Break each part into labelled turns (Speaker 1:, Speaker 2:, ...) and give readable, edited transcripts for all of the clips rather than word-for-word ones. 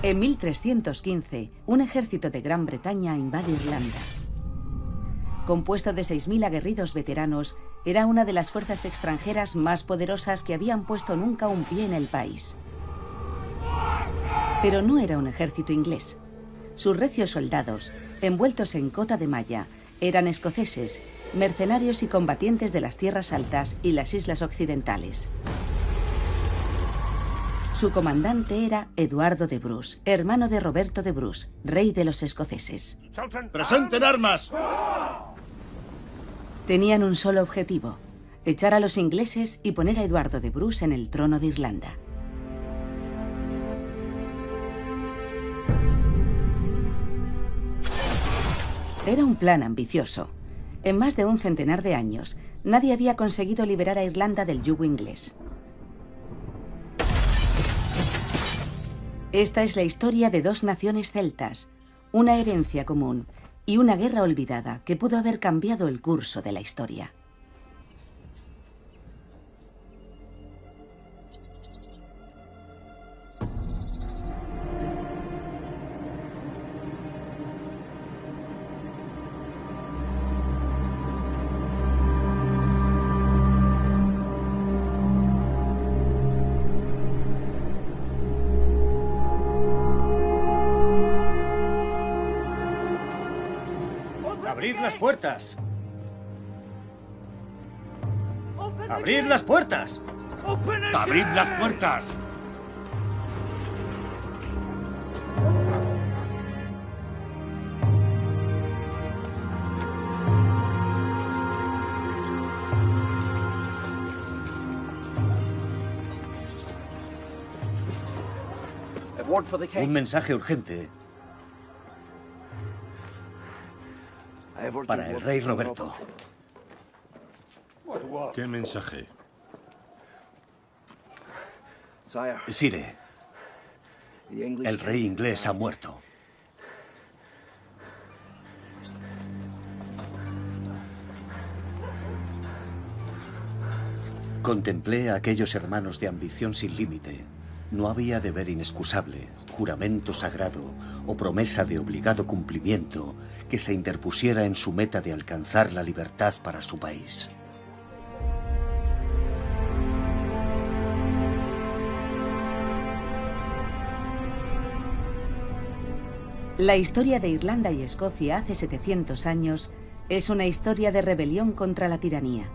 Speaker 1: En 1315, un ejército de Gran Bretaña invade Irlanda. Compuesto de 6.000 aguerridos veteranos, era una de las fuerzas extranjeras más poderosas que habían puesto nunca un pie en el país. Pero no era un ejército inglés. Sus recios soldados, envueltos en cota de malla, eran escoceses, mercenarios y combatientes de las tierras altas y las islas occidentales. Su comandante era Eduardo de Bruce, hermano de Roberto de Bruce, rey de los escoceses.
Speaker 2: ¡Presenten armas!
Speaker 1: Tenían un solo objetivo: echar a los ingleses y poner a Eduardo de Bruce en el trono de Irlanda. Era un plan ambicioso. En más de un centenar de años, nadie había conseguido liberar a Irlanda del yugo inglés. Esta es la historia de dos naciones celtas, una herencia común y una guerra olvidada que pudo haber cambiado el curso de la historia.
Speaker 2: ¡Abrid las puertas! ¡Abrid las puertas!
Speaker 3: ¡Abrid las puertas!
Speaker 2: Un mensaje urgente para el rey Roberto.
Speaker 3: ¿Qué mensaje?
Speaker 2: Sire, el rey inglés ha muerto. Contemplé a aquellos hermanos de ambición sin límite. No había deber inexcusable, juramento sagrado o promesa de obligado cumplimiento que se interpusiera en su meta de alcanzar la libertad para su país.
Speaker 1: La historia de Irlanda y Escocia hace 700 años es una historia de rebelión contra la tiranía.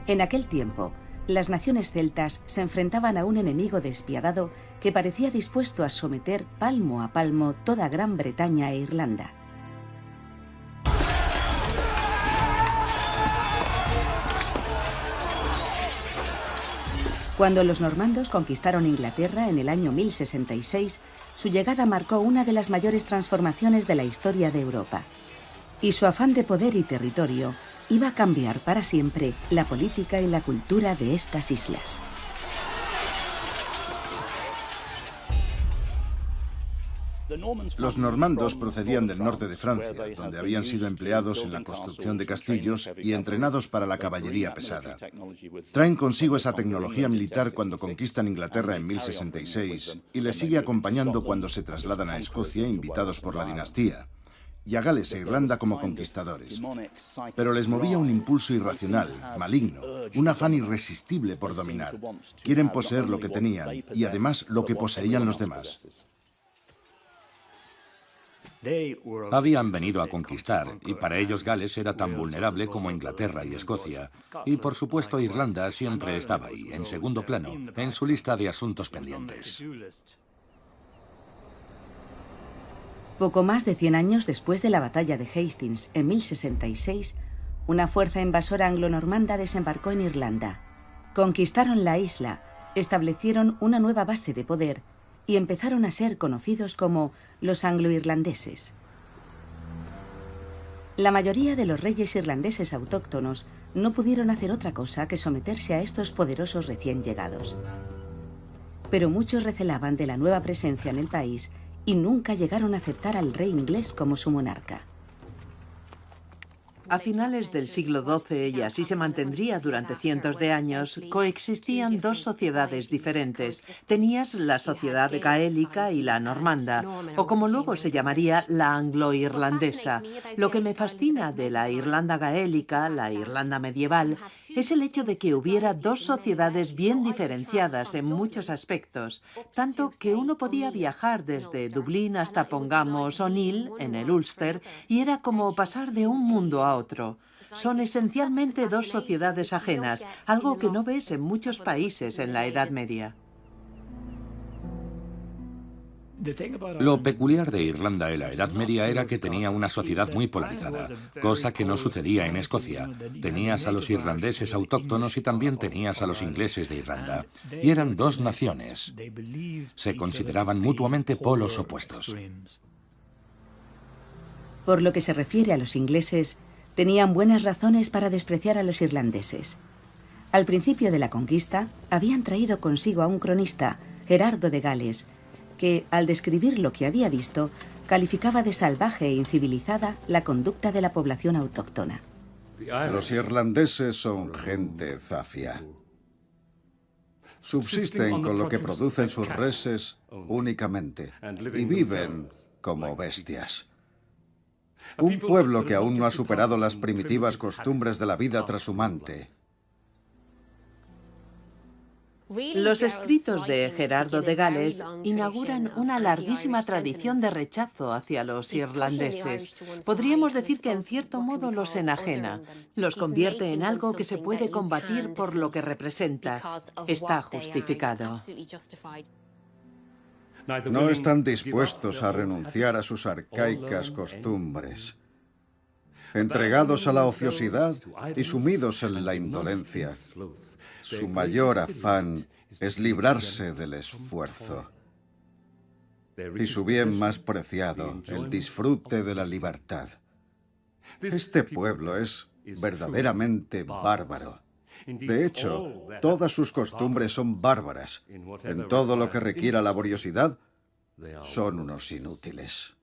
Speaker 1: En aquel tiempo, las naciones celtas se enfrentaban a un enemigo despiadado que parecía dispuesto a someter palmo a palmo toda Gran Bretaña e Irlanda. Cuando los normandos conquistaron Inglaterra en el año 1066, su llegada marcó una de las mayores transformaciones de la historia de Europa. Y su afán de poder y territorio iba a cambiar para siempre la política y la cultura de estas islas.
Speaker 4: Los normandos procedían del norte de Francia, donde habían sido empleados en la construcción de castillos y entrenados para la caballería pesada. Traen consigo esa tecnología militar cuando conquistan Inglaterra en 1066 y les sigue acompañando cuando se trasladan a Escocia invitados por la dinastía, y a Gales e Irlanda como conquistadores. Pero les movía un impulso irracional, maligno, un afán irresistible por dominar. Quieren poseer lo que tenían y además lo que poseían los demás.
Speaker 3: Habían venido a conquistar, y para ellos Gales era tan vulnerable como Inglaterra y Escocia. Y por supuesto Irlanda siempre estaba ahí, en segundo plano, en su lista de asuntos pendientes.
Speaker 1: Poco más de 100 años después de la batalla de Hastings, en 1066, una fuerza invasora anglo-normanda desembarcó en Irlanda. Conquistaron la isla, establecieron una nueva base de poder y empezaron a ser conocidos como los anglo-irlandeses. La mayoría de los reyes irlandeses autóctonos no pudieron hacer otra cosa que someterse a estos poderosos recién llegados. Pero muchos recelaban de la nueva presencia en el país y nunca llegaron a aceptar al rey inglés como su monarca.
Speaker 5: A finales del siglo XII, y así se mantendría durante cientos de años, coexistían dos sociedades diferentes. Tenías la sociedad gaélica y la normanda, o como luego se llamaría, la anglo-irlandesa. Lo que me fascina de la Irlanda gaélica, la Irlanda medieval, es el hecho de que hubiera dos sociedades bien diferenciadas en muchos aspectos, tanto que uno podía viajar desde Dublín hasta, pongamos, O'Neill, en el Ulster, y era como pasar de un mundo a otro. Son esencialmente dos sociedades ajenas, algo que no ves en muchos países en la Edad Media.
Speaker 3: Lo peculiar de Irlanda en la Edad Media era que tenía una sociedad muy polarizada, cosa que no sucedía en Escocia. Tenías a los irlandeses autóctonos y también tenías a los ingleses de Irlanda, y eran dos naciones. Se consideraban mutuamente polos opuestos.
Speaker 1: Por lo que se refiere a los ingleses, tenían buenas razones para despreciar a los irlandeses. Al principio de la conquista, habían traído consigo a un cronista, Gerardo de Gales, que, al describir lo que había visto, calificaba de salvaje e incivilizada la conducta de la población autóctona.
Speaker 6: Los irlandeses son gente zafia. Subsisten con lo que producen sus reses únicamente y viven como bestias. Un pueblo que aún no ha superado las primitivas costumbres de la vida trashumante.
Speaker 5: Los escritos de Gerardo de Gales inauguran una larguísima tradición de rechazo hacia los irlandeses. Podríamos decir que en cierto modo los enajena, los convierte en algo que se puede combatir por lo que representa. Está justificado.
Speaker 6: No están dispuestos a renunciar a sus arcaicas costumbres. Entregados a la ociosidad y sumidos en la indolencia, su mayor afán es librarse del esfuerzo. Y su bien más preciado, el disfrute de la libertad. Este pueblo es verdaderamente bárbaro. De hecho, todas sus costumbres son bárbaras. En todo lo que requiera laboriosidad, son unos inútiles.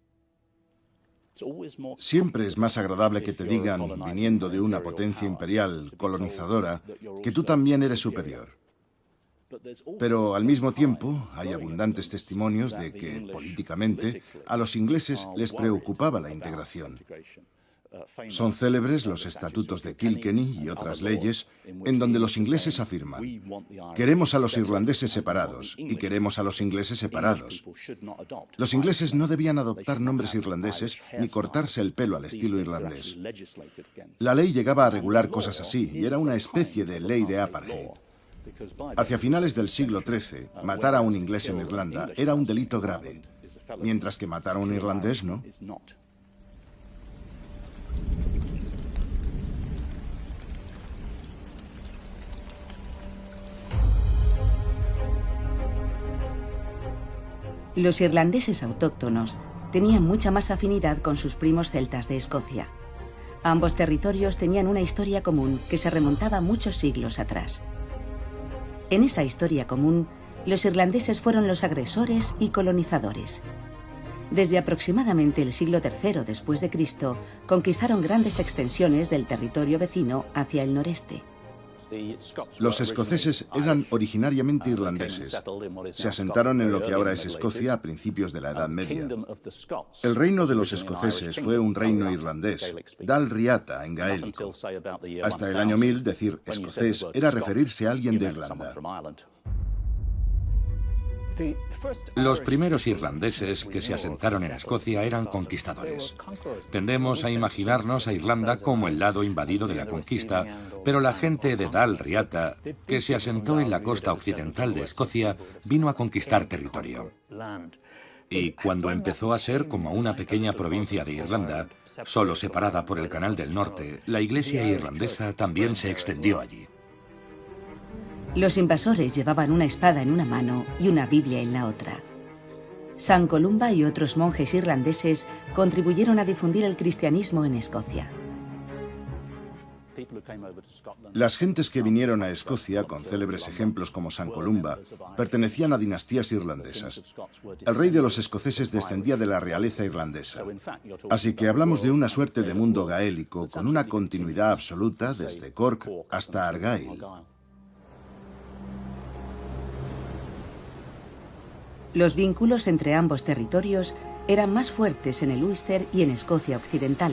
Speaker 4: Siempre es más agradable que te digan, viniendo de una potencia imperial colonizadora, que tú también eres superior. Pero al mismo tiempo hay abundantes testimonios de que, políticamente, a los ingleses les preocupaba la integración. Son célebres los estatutos de Kilkenny y otras leyes en donde los ingleses afirman: queremos a los irlandeses separados y queremos a los ingleses separados. Los ingleses no debían adoptar nombres irlandeses ni cortarse el pelo al estilo irlandés. La ley llegaba a regular cosas así y era una especie de ley de apartheid. Hacia finales del siglo XIII, matar a un inglés en Irlanda era un delito grave, mientras que matar a un irlandés no.
Speaker 1: Los irlandeses autóctonos tenían mucha más afinidad con sus primos celtas de Escocia. Ambos territorios tenían una historia común que se remontaba muchos siglos atrás. En esa historia común, los irlandeses fueron los agresores y colonizadores. Desde aproximadamente el siglo III después de Cristo, conquistaron grandes extensiones del territorio vecino hacia el noreste.
Speaker 4: Los escoceses eran originariamente irlandeses. Se asentaron en lo que ahora es Escocia a principios de la Edad Media. El reino de los escoceses fue un reino irlandés, Dal Riata en gaélico. Hasta el año 1000, decir escocés era referirse a alguien de Irlanda.
Speaker 3: Los primeros irlandeses que se asentaron en Escocia eran conquistadores. Tendemos a imaginarnos a Irlanda como el lado invadido de la conquista, pero la gente de Dal Riata, que se asentó en la costa occidental de Escocia, vino a conquistar territorio. Y cuando empezó a ser como una pequeña provincia de Irlanda, solo separada por el Canal del Norte, la iglesia irlandesa también se extendió allí.
Speaker 1: Los invasores llevaban una espada en una mano y una Biblia en la otra. San Columba y otros monjes irlandeses contribuyeron a difundir el cristianismo en Escocia.
Speaker 4: Las gentes que vinieron a Escocia, con célebres ejemplos como San Columba, pertenecían a dinastías irlandesas. El rey de los escoceses descendía de la realeza irlandesa. Así que hablamos de una suerte de mundo gaélico con una continuidad absoluta desde Cork hasta Argyll.
Speaker 1: Los vínculos entre ambos territorios eran más fuertes en el Ulster y en Escocia Occidental.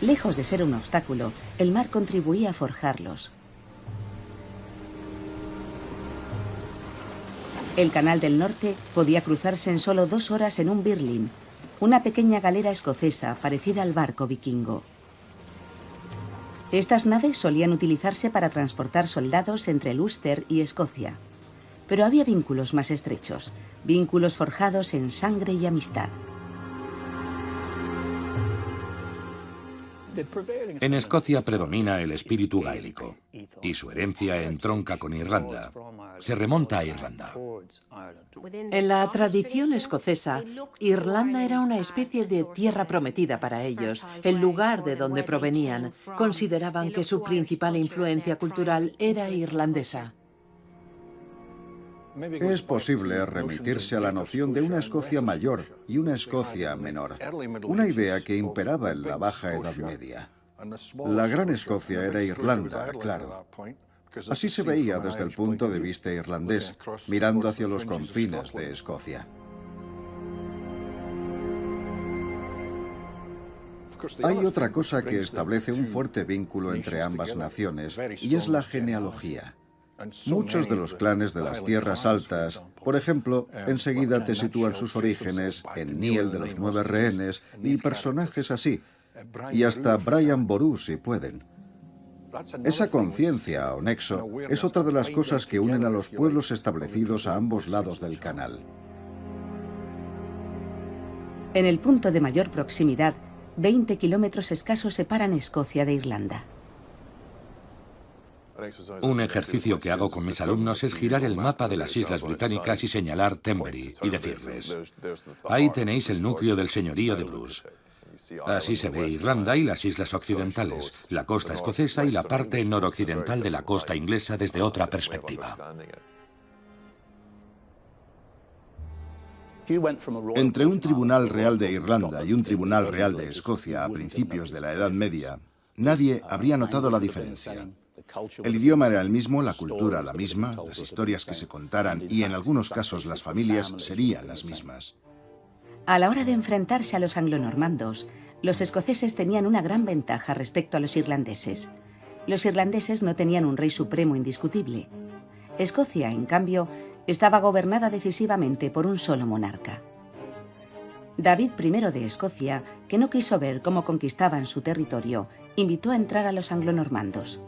Speaker 1: Lejos de ser un obstáculo, el mar contribuía a forjarlos. El Canal del Norte podía cruzarse en solo 2 horas en un birlinn, una pequeña galera escocesa parecida al barco vikingo. Estas naves solían utilizarse para transportar soldados entre el Ulster y Escocia. Pero había vínculos más estrechos, vínculos forjados en sangre y amistad.
Speaker 3: En Escocia predomina el espíritu gaélico y su herencia entronca con Irlanda. Se remonta a Irlanda.
Speaker 5: En la tradición escocesa, Irlanda era una especie de tierra prometida para ellos, el lugar de donde provenían. Consideraban que su principal influencia cultural era irlandesa.
Speaker 6: Es posible remitirse a la noción de una Escocia mayor y una Escocia menor, una idea que imperaba en la Baja Edad Media. La Gran Escocia era Irlanda, claro. Así se veía desde el punto de vista irlandés, mirando hacia los confines de Escocia. Hay otra cosa que establece un fuerte vínculo entre ambas naciones, y es la genealogía. Muchos de los clanes de las Tierras Altas, por ejemplo, enseguida te sitúan sus orígenes en Niel de los 9 rehenes y personajes así, y hasta Brian Boru si pueden. Esa conciencia o nexo es otra de las cosas que unen a los pueblos establecidos a ambos lados del canal.
Speaker 1: En el punto de mayor proximidad, 20 kilómetros escasos separan Escocia de Irlanda.
Speaker 3: Un ejercicio que hago con mis alumnos es girar el mapa de las Islas Británicas y señalar Tenbury y decirles: ahí tenéis el núcleo del señorío de Bruce. Así se ve Irlanda y las islas occidentales, la costa escocesa y la parte noroccidental de la costa inglesa desde otra perspectiva.
Speaker 4: Entre un tribunal real de Irlanda y un tribunal real de Escocia a principios de la Edad Media, nadie habría notado la diferencia. El idioma era el mismo, la cultura la misma, las historias que se contaran y en algunos casos las familias serían las mismas.
Speaker 1: A la hora de enfrentarse a los anglonormandos, los escoceses tenían una gran ventaja respecto a los irlandeses. Los irlandeses no tenían un rey supremo indiscutible. Escocia, en cambio, estaba gobernada decisivamente por un solo monarca. David I de Escocia, que no quiso ver cómo conquistaban su territorio, invitó a entrar a los anglonormandos.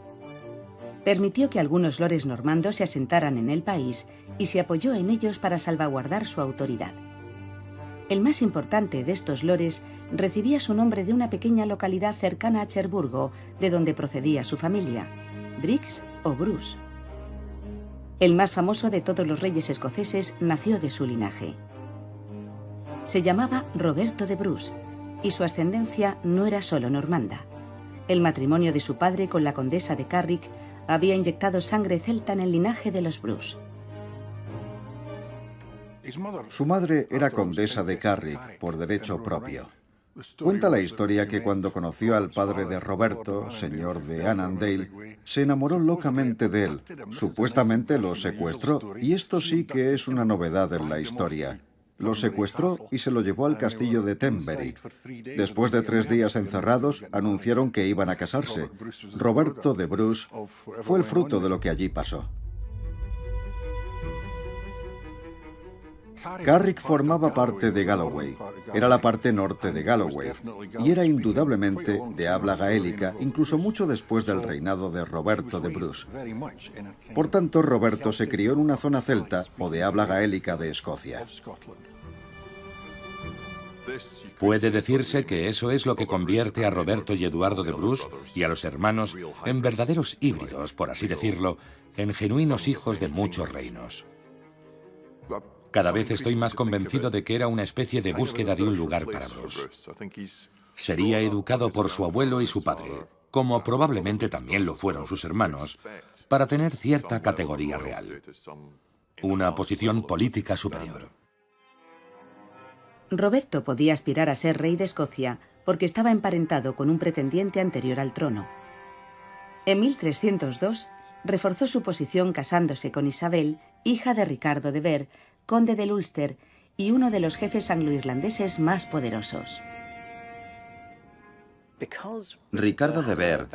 Speaker 1: Permitió que algunos lores normandos se asentaran en el país y se apoyó en ellos para salvaguardar su autoridad. El más importante de estos lores recibía su nombre de una pequeña localidad cercana a Cherburgo, de donde procedía su familia, Briggs o Bruce. El más famoso de todos los reyes escoceses nació de su linaje. Se llamaba Roberto de Bruce y su ascendencia no era solo normanda. El matrimonio de su padre con la condesa de Carrick había inyectado sangre celta en el linaje de los Bruce.
Speaker 6: Su madre era condesa de Carrick por derecho propio. Cuenta la historia que cuando conoció al padre de Roberto, señor de Annandale, se enamoró locamente de él. Supuestamente lo secuestró, y esto sí que es una novedad en la historia. Lo secuestró y se lo llevó al castillo de Tenbury. Después de 3 días encerrados, anunciaron que iban a casarse. Roberto de Bruce fue el fruto de lo que allí pasó. Carrick formaba parte de Galloway, era la parte norte de Galloway, y era indudablemente de habla gaélica, incluso mucho después del reinado de Roberto de Bruce. Por tanto, Roberto se crió en una zona celta o de habla gaélica de Escocia.
Speaker 3: Puede decirse que eso es lo que convierte a Roberto y Eduardo de Bruce y a los hermanos en verdaderos híbridos, por así decirlo, en genuinos hijos de muchos reinos. Cada vez estoy más convencido de que era una especie de búsqueda de un lugar para Bruce. Sería educado por su abuelo y su padre. como probablemente también lo fueron sus hermanos, para tener cierta categoría real, una posición política superior.
Speaker 1: Roberto podía aspirar a ser rey de Escocia porque estaba emparentado con un pretendiente anterior al trono. En 1302 reforzó su posición casándose con Isabel, hija de Ricardo de Ver, conde del Ulster y uno de los jefes anglo-irlandeses más poderosos.
Speaker 7: Ricardo de Ver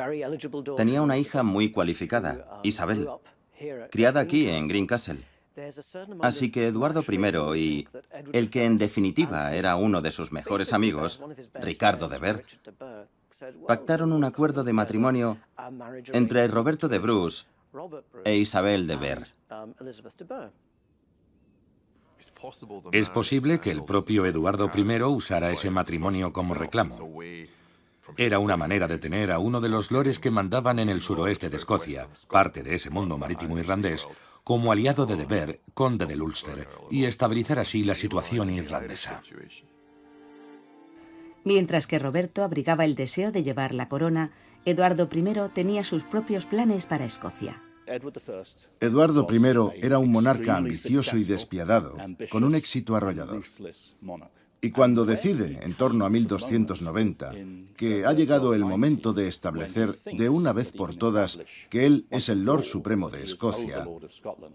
Speaker 7: tenía una hija muy cualificada, Isabel, criada aquí en Greencastle. Así que Eduardo I y el que en definitiva era uno de sus mejores amigos, Ricardo de Ver, pactaron un acuerdo de matrimonio entre Roberto de Bruce e Isabel de Ver.
Speaker 3: Es posible que el propio Eduardo I usara ese matrimonio como reclamo. Era una manera de tener a uno de los lores que mandaban en el suroeste de Escocia, parte de ese mundo marítimo irlandés, como aliado de Ver, conde del Ulster, y estabilizar así la situación irlandesa.
Speaker 1: Mientras que Roberto abrigaba el deseo de llevar la corona, Eduardo I tenía sus propios planes para Escocia.
Speaker 4: Eduardo I era un monarca ambicioso y despiadado, con un éxito arrollador. Y cuando decide, en torno a 1290, que ha llegado el momento de establecer de una vez por todas que él es el Lord Supremo de Escocia,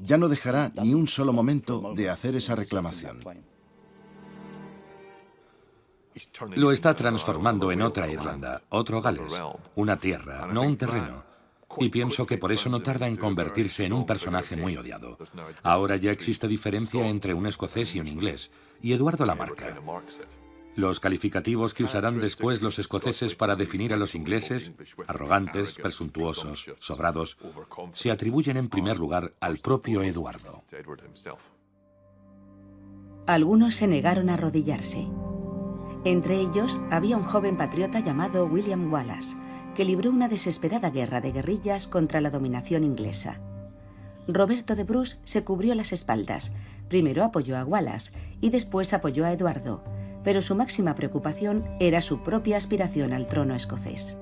Speaker 4: ya no dejará ni un solo momento de hacer esa reclamación.
Speaker 3: Lo está transformando en otra Irlanda, otro Gales, una tierra, no un terreno. Y pienso que por eso no tarda en convertirse en un personaje muy odiado. Ahora ya existe diferencia entre un escocés y un inglés, y Eduardo la marca. Los calificativos que usarán después los escoceses para definir a los ingleses, arrogantes, presuntuosos, sobrados, se atribuyen en primer lugar al propio Eduardo.
Speaker 1: Algunos se negaron a arrodillarse. Entre ellos había un joven patriota llamado William Wallace, que libró una desesperada guerra de guerrillas contra la dominación inglesa. Roberto de Bruce se cubrió las espaldas. Primero apoyó a Wallace y después apoyó a Eduardo, pero su máxima preocupación era su propia aspiración al trono escocés.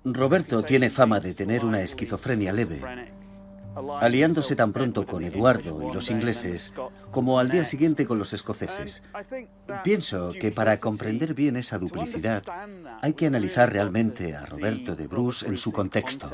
Speaker 2: Roberto tiene fama de tener una esquizofrenia leve, aliándose tan pronto con Eduardo y los ingleses como al día siguiente con los escoceses. Pienso que para comprender bien esa duplicidad hay que analizar realmente a Roberto de Bruce en su contexto.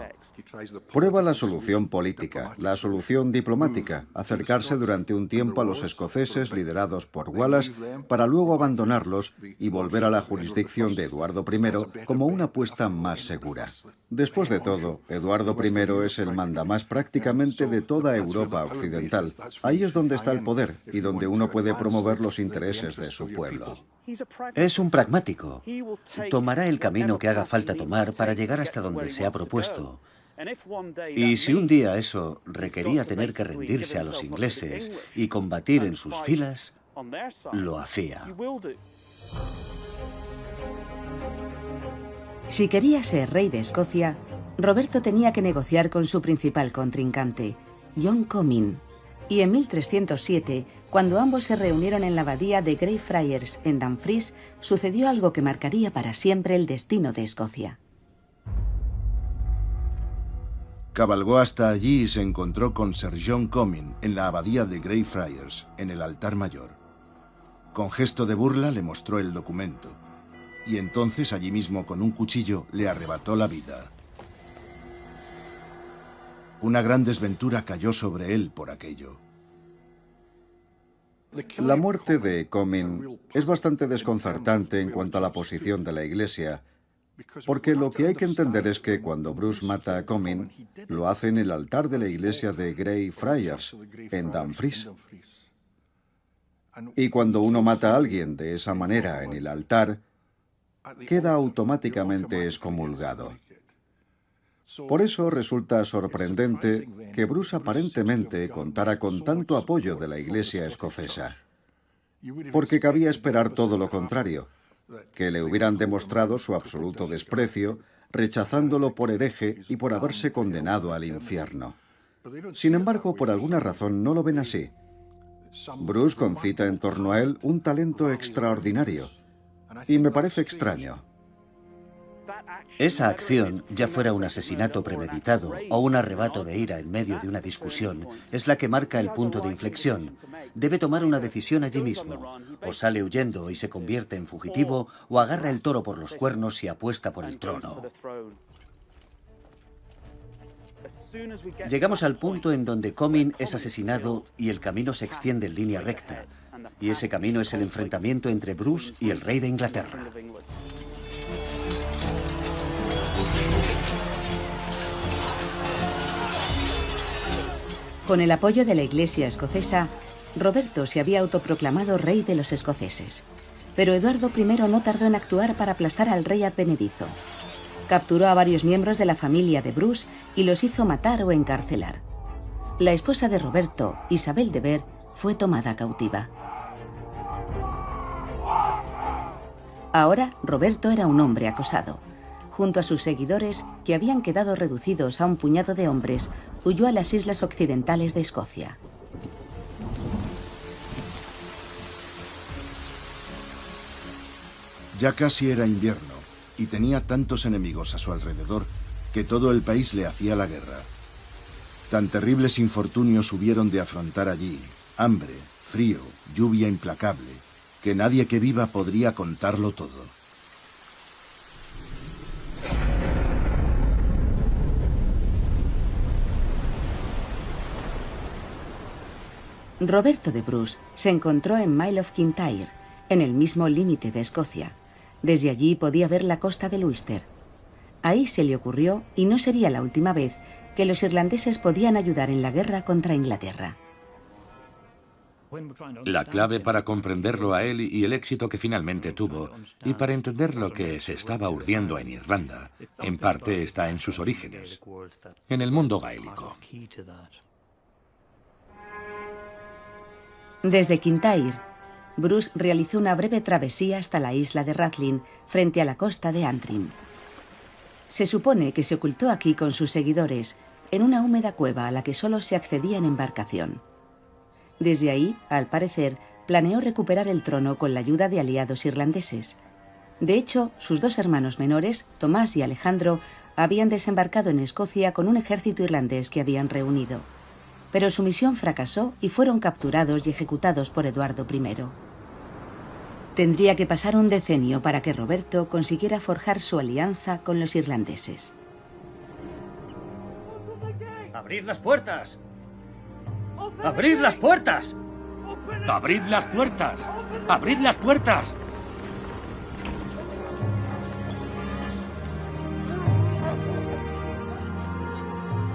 Speaker 6: Prueba la solución política, la solución diplomática, acercarse durante un tiempo a los escoceses liderados por Wallace para luego abandonarlos y volver a la jurisdicción de Eduardo I como una apuesta más segura. Después de todo, Eduardo I es el mandamás prácticamente de toda Europa occidental. Ahí es donde está el poder y donde uno puede promover los intereses de su pueblo.
Speaker 2: Es un pragmático. Tomará el camino que haga falta tomar para llegar hasta donde se ha propuesto. Y si un día eso requería tener que rendirse a los ingleses y combatir en sus filas, lo hacía.
Speaker 1: Si quería ser rey de Escocia, Roberto tenía que negociar con su principal contrincante, John Comyn. Y en 1307, cuando ambos se reunieron en la abadía de Greyfriars en Dumfries, sucedió algo que marcaría para siempre el destino de Escocia.
Speaker 4: Cabalgó hasta allí y se encontró con Sir John Comyn en la abadía de Greyfriars, en el altar mayor. Con gesto de burla le mostró el documento, y entonces allí mismo con un cuchillo le arrebató la vida. Una gran desventura cayó sobre él por aquello.
Speaker 6: La muerte de Comyn es bastante desconcertante en cuanto a la posición de la Iglesia, porque lo que hay que entender es que cuando Bruce mata a Comyn, lo hace en el altar de la iglesia de Greyfriars, en Dumfries. Y cuando uno mata a alguien de esa manera en el altar, queda automáticamente excomulgado. Por eso resulta sorprendente que Bruce aparentemente contara con tanto apoyo de la Iglesia escocesa, porque cabía esperar todo lo contrario, que le hubieran demostrado su absoluto desprecio, rechazándolo por hereje y por haberse condenado al infierno. Sin embargo, por alguna razón no lo ven así. Bruce concita en torno a él un talento extraordinario. Y me parece extraño.
Speaker 2: Esa acción, ya fuera un asesinato premeditado o un arrebato de ira en medio de una discusión, es la que marca el punto de inflexión. Debe tomar una decisión allí mismo. O sale huyendo y se convierte en fugitivo, o agarra el toro por los cuernos y apuesta por el trono. Llegamos al punto en donde Comyn es asesinado y el camino se extiende en línea recta. Y ese camino es el enfrentamiento entre Bruce y el rey de Inglaterra.
Speaker 1: Con el apoyo de la Iglesia escocesa, Roberto se había autoproclamado rey de los escoceses. Pero Eduardo I no tardó en actuar para aplastar al rey advenedizo. Capturó a varios miembros de la familia de Bruce y los hizo matar o encarcelar. La esposa de Roberto, Isabel de Vere, fue tomada cautiva. Ahora, Roberto era un hombre acosado. Junto a sus seguidores, que habían quedado reducidos a un puñado de hombres, huyó a las islas occidentales de Escocia.
Speaker 4: Ya casi era invierno y tenía tantos enemigos a su alrededor que todo el país le hacía la guerra. Tan terribles infortunios hubieron de afrontar allí, hambre, frío, lluvia implacable, que nadie que viva podría contarlo todo.
Speaker 1: Roberto de Bruce se encontró en Mile of Kintyre, en el mismo límite de Escocia. Desde allí podía ver la costa del Ulster. Ahí se le ocurrió, y no sería la última vez, que los irlandeses podían ayudar en la guerra contra Inglaterra.
Speaker 3: La clave para comprenderlo a él y el éxito que finalmente tuvo, y para entender lo que se estaba urdiendo en Irlanda, en parte está en sus orígenes, en el mundo gaélico.
Speaker 1: Desde Kintyre, Bruce realizó una breve travesía hasta la isla de Rathlin, frente a la costa de Antrim. Se supone que se ocultó aquí con sus seguidores, en una húmeda cueva a la que solo se accedía en embarcación. Desde ahí, al parecer, planeó recuperar el trono con la ayuda de aliados irlandeses. De hecho, sus dos hermanos menores, Tomás y Alejandro, habían desembarcado en Escocia con un ejército irlandés que habían reunido. Pero su misión fracasó y fueron capturados y ejecutados por Eduardo I. Tendría que pasar un decenio para que Roberto consiguiera forjar su alianza con los irlandeses.
Speaker 2: ¡Abrid las puertas! ¡Abrid las puertas!
Speaker 3: ¡Abrid las puertas! ¡Abrid las puertas!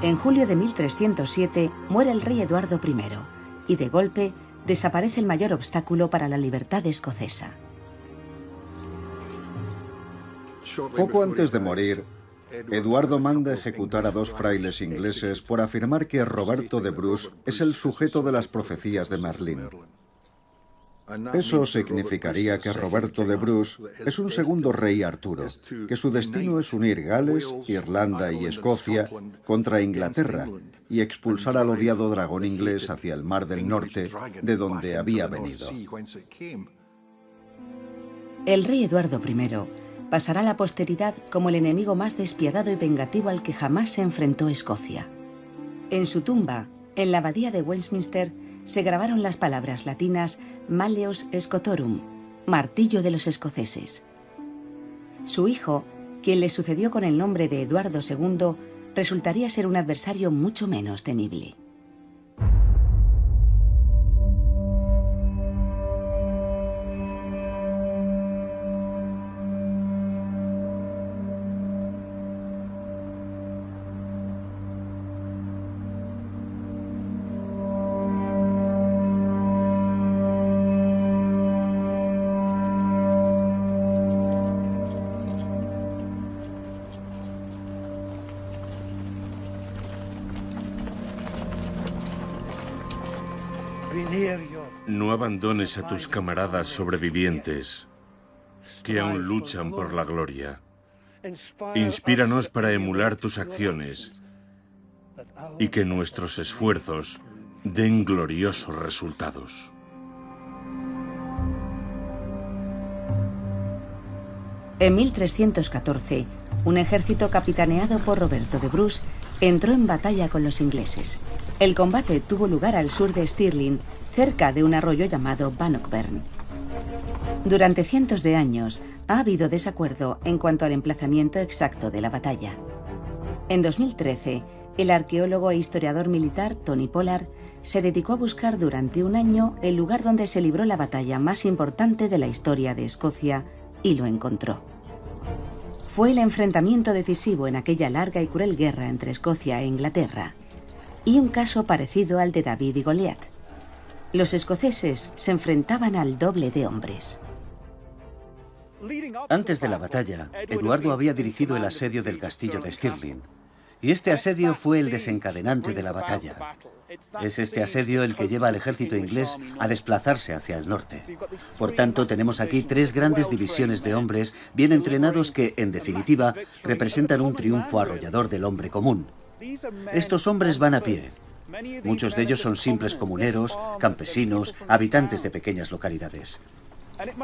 Speaker 1: En julio de 1307 muere el rey Eduardo I y de golpe desaparece el mayor obstáculo para la libertad escocesa.
Speaker 6: Poco antes de morir, Eduardo manda ejecutar a dos frailes ingleses por afirmar que Roberto de Bruce es el sujeto de las profecías de Merlín. Eso significaría que Roberto de Bruce es un segundo rey Arturo, que su destino es unir Gales, Irlanda y Escocia contra Inglaterra y expulsar al odiado dragón inglés hacia el Mar del Norte, de donde había venido.
Speaker 1: El rey Eduardo I pasará a la posteridad como el enemigo más despiadado y vengativo al que jamás se enfrentó Escocia. En su tumba, en la abadía de Westminster, se grabaron las palabras latinas Malleus Scotorum, martillo de los escoceses. Su hijo, quien le sucedió con el nombre de Eduardo II, resultaría ser un adversario mucho menos temible.
Speaker 8: No abandones a tus camaradas sobrevivientes que aún luchan por la gloria. Inspíranos para emular tus acciones y que nuestros esfuerzos den gloriosos resultados.
Speaker 1: En 1314, un ejército capitaneado por Roberto de Bruce entró en batalla con los ingleses. El combate tuvo lugar al sur de Stirling, cerca de un arroyo llamado Bannockburn. Durante cientos de años ha habido desacuerdo en cuanto al emplazamiento exacto de la batalla. En 2013, el arqueólogo e historiador militar Tony Pollard se dedicó a buscar durante un año el lugar donde se libró la batalla más importante de la historia de Escocia y lo encontró. Fue el enfrentamiento decisivo en aquella larga y cruel guerra entre Escocia e Inglaterra, y un caso parecido al de David y Goliat. Los escoceses se enfrentaban al doble de hombres.
Speaker 2: Antes de la batalla, Eduardo había dirigido el asedio del castillo de Stirling, y este asedio fue el desencadenante de la batalla. Es este asedio el que lleva al ejército inglés a desplazarse hacia el norte. Por tanto, tenemos aquí 3 grandes divisiones de hombres bien entrenados que, en definitiva, representan un triunfo arrollador del hombre común. Estos hombres van a pie. Muchos de ellos son simples comuneros, campesinos, habitantes de pequeñas localidades.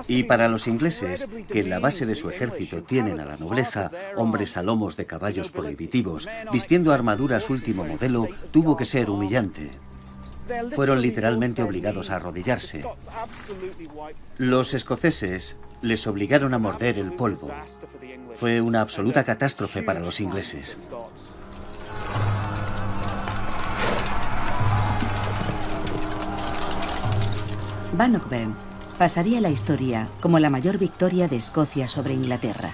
Speaker 2: Y para los ingleses, que en la base de su ejército tienen a la nobleza, hombres a lomos de caballos prohibitivos, vistiendo armaduras último modelo, tuvo que ser humillante. Fueron literalmente obligados a arrodillarse. Los escoceses les obligaron a morder el polvo. Fue una absoluta catástrofe para los ingleses.
Speaker 1: Bannockburn pasaría a la historia como la mayor victoria de Escocia sobre Inglaterra.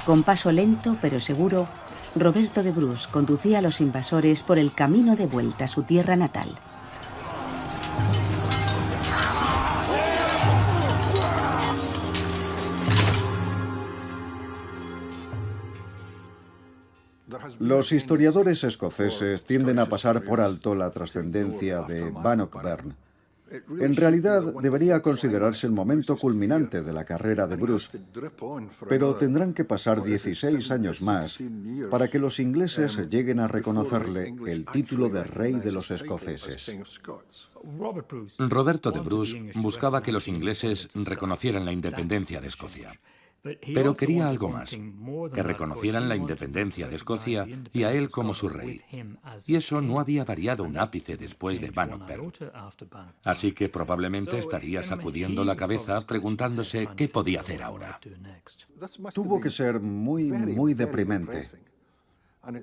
Speaker 1: Con paso lento pero seguro, Roberto de Bruce conducía a los invasores por el camino de vuelta a su tierra natal.
Speaker 6: Los historiadores escoceses tienden a pasar por alto la trascendencia de Bannockburn. En realidad, debería considerarse el momento culminante de la carrera de Bruce, pero tendrán que pasar 16 años más para que los ingleses lleguen a reconocerle el título de rey de los escoceses.
Speaker 3: Roberto de Bruce buscaba que los ingleses reconocieran la independencia de Escocia. Pero quería algo más, que reconocieran la independencia de Escocia y a él como su rey. Y eso no había variado un ápice después de Bannockburn. Así que probablemente estaría sacudiendo la cabeza preguntándose qué podía hacer ahora.
Speaker 6: Tuvo que ser muy deprimente.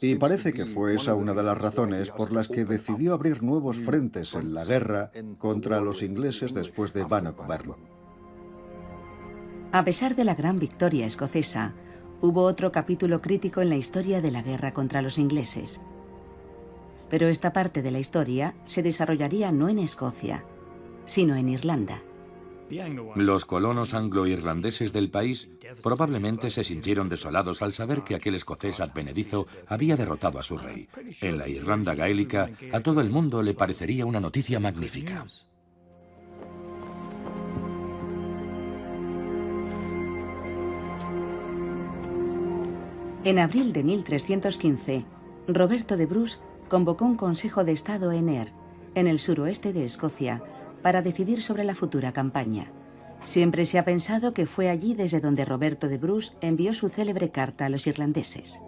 Speaker 6: Y parece que fue esa una de las razones por las que decidió abrir nuevos frentes en la guerra contra los ingleses después de Bannockburn.
Speaker 1: A pesar de la gran victoria escocesa, hubo otro capítulo crítico en la historia de la guerra contra los ingleses. Pero esta parte de la historia se desarrollaría no en Escocia, sino en Irlanda.
Speaker 3: Los colonos anglo-irlandeses del país probablemente se sintieron desolados al saber que aquel escocés advenedizo había derrotado a su rey. En la Irlanda gaélica, a todo el mundo le parecería una noticia magnífica.
Speaker 1: En abril de 1315, Roberto de Bruce convocó un consejo de Estado en Ayr, en el suroeste de Escocia, para decidir sobre la futura campaña. Siempre se ha pensado que fue allí desde donde Roberto de Bruce envió su célebre carta a los irlandeses.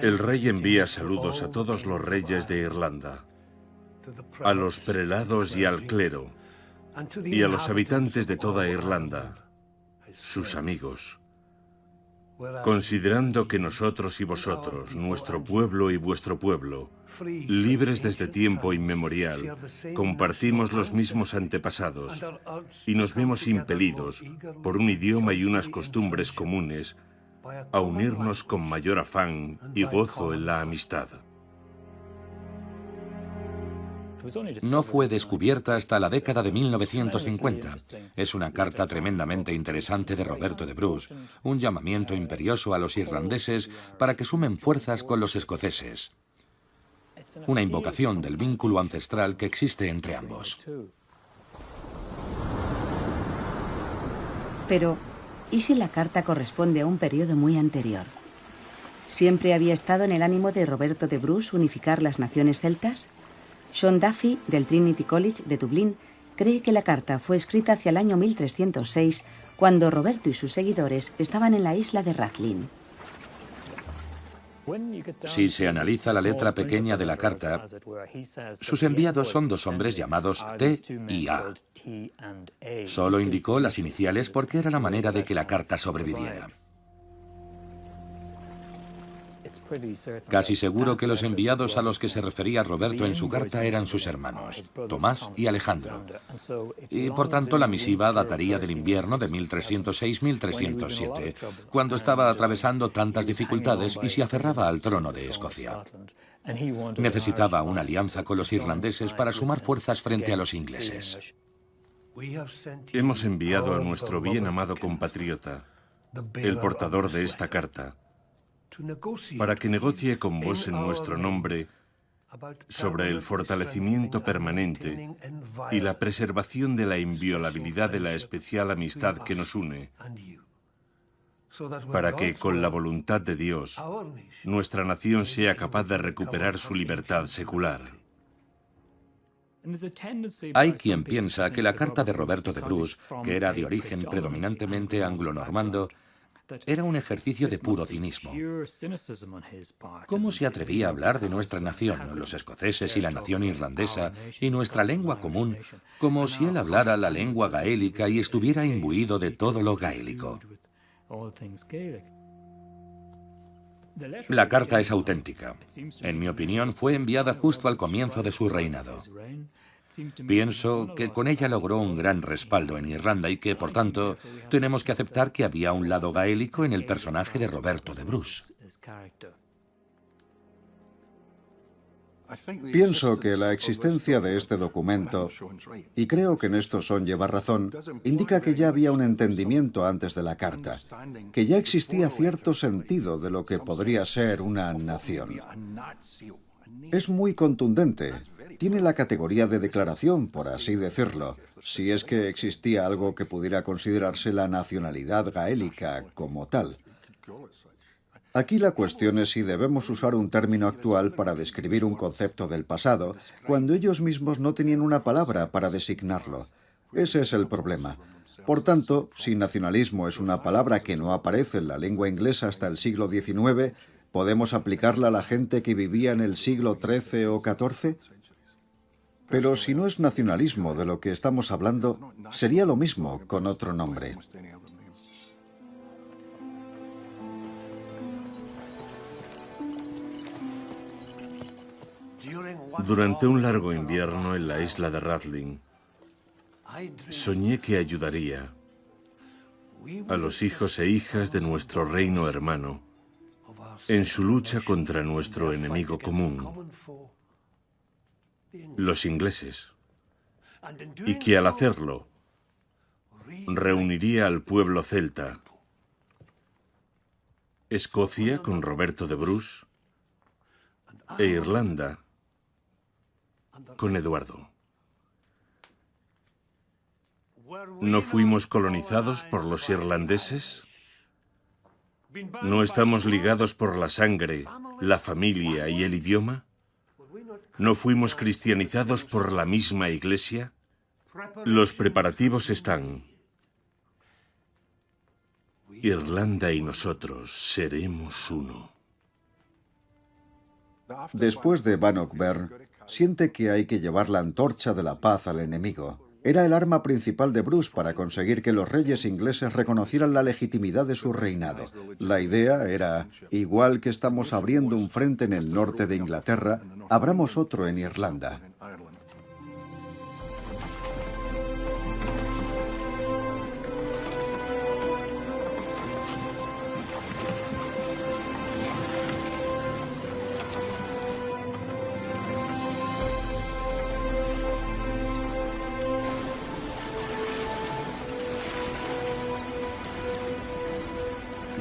Speaker 8: El rey envía saludos a todos los reyes de Irlanda, a los prelados y al clero, y a los habitantes de toda Irlanda, sus amigos, considerando que nosotros y vosotros, nuestro pueblo y vuestro pueblo, libres desde tiempo inmemorial, compartimos los mismos antepasados y nos vemos impelidos por un idioma y unas costumbres comunes a unirnos con mayor afán y gozo en la amistad.
Speaker 3: No fue descubierta hasta la década de 1950. Es una carta tremendamente interesante de Roberto de Bruce, un llamamiento imperioso a los irlandeses para que sumen fuerzas con los escoceses. Una invocación del vínculo ancestral que existe entre ambos.
Speaker 1: Pero, ¿y si la carta corresponde a un periodo muy anterior? ¿Siempre había estado en el ánimo de Roberto de Bruce unificar las naciones celtas? Sean Duffy, del Trinity College de Dublín, cree que la carta fue escrita hacia el año 1306, cuando Roberto y sus seguidores estaban en la isla de Rathlin.
Speaker 3: Si se analiza la letra pequeña de la carta, sus enviados son dos hombres llamados T y A. Solo indicó las iniciales porque era la manera de que la carta sobreviviera. Casi seguro que los enviados a los que se refería Roberto en su carta eran sus hermanos, Tomás y Alejandro. Y por tanto la misiva dataría del invierno de 1306-1307, cuando estaba atravesando tantas dificultades y se aferraba al trono de Escocia. Necesitaba una alianza con los irlandeses para sumar fuerzas frente a los ingleses.
Speaker 8: Hemos enviado a nuestro bien amado compatriota, el portador de esta carta, para que negocie con vos en nuestro nombre sobre el fortalecimiento permanente y la preservación de la inviolabilidad de la especial amistad que nos une, para que, con la voluntad de Dios, nuestra nación sea capaz de recuperar su libertad secular.
Speaker 3: Hay quien piensa que la carta de Roberto de Bruce, que era de origen predominantemente anglo-normando, era un ejercicio de puro cinismo. ¿Cómo se atrevía a hablar de nuestra nación, los escoceses y la nación irlandesa, y nuestra lengua común, como si él hablara la lengua gaélica y estuviera imbuido de todo lo gaélico? La carta es auténtica. En mi opinión, fue enviada justo al comienzo de su reinado. Pienso que con ella logró un gran respaldo en Irlanda y que, por tanto, tenemos que aceptar que había un lado gaélico en el personaje de Roberto de Bruce.
Speaker 6: Pienso que la existencia de este documento, y creo que en esto Son lleva razón, indica que ya había un entendimiento antes de la carta, que ya existía cierto sentido de lo que podría ser una nación. Es muy contundente. Tiene la categoría de declaración, por así decirlo, si es que existía algo que pudiera considerarse la nacionalidad gaélica como tal. Aquí la cuestión es si debemos usar un término actual para describir un concepto del pasado, cuando ellos mismos no tenían una palabra para designarlo. Ese es el problema. Por tanto, si nacionalismo es una palabra que no aparece en la lengua inglesa hasta el siglo XIX, ¿podemos aplicarla a la gente que vivía en el siglo XIII o XIV? Pero si no es nacionalismo de lo que estamos hablando, sería lo mismo con otro nombre.
Speaker 8: Durante un largo invierno en la isla de Rathlin, soñé que ayudaría a los hijos e hijas de nuestro reino hermano en su lucha contra nuestro enemigo común, los ingleses, y que al hacerlo reuniría al pueblo celta, Escocia con Roberto de Bruce e Irlanda con Eduardo. ¿No fuimos colonizados por los irlandeses? ¿No estamos ligados por la sangre, la familia y el idioma? ¿No fuimos cristianizados por la misma Iglesia? Los preparativos están. Irlanda y nosotros seremos uno.
Speaker 6: Después de Bannockburn, siente que hay que llevar la antorcha de la paz al enemigo. Era el arma principal de Bruce para conseguir que los reyes ingleses reconocieran la legitimidad de su reinado. La idea era, igual que estamos abriendo un frente en el norte de Inglaterra, abramos otro en Irlanda.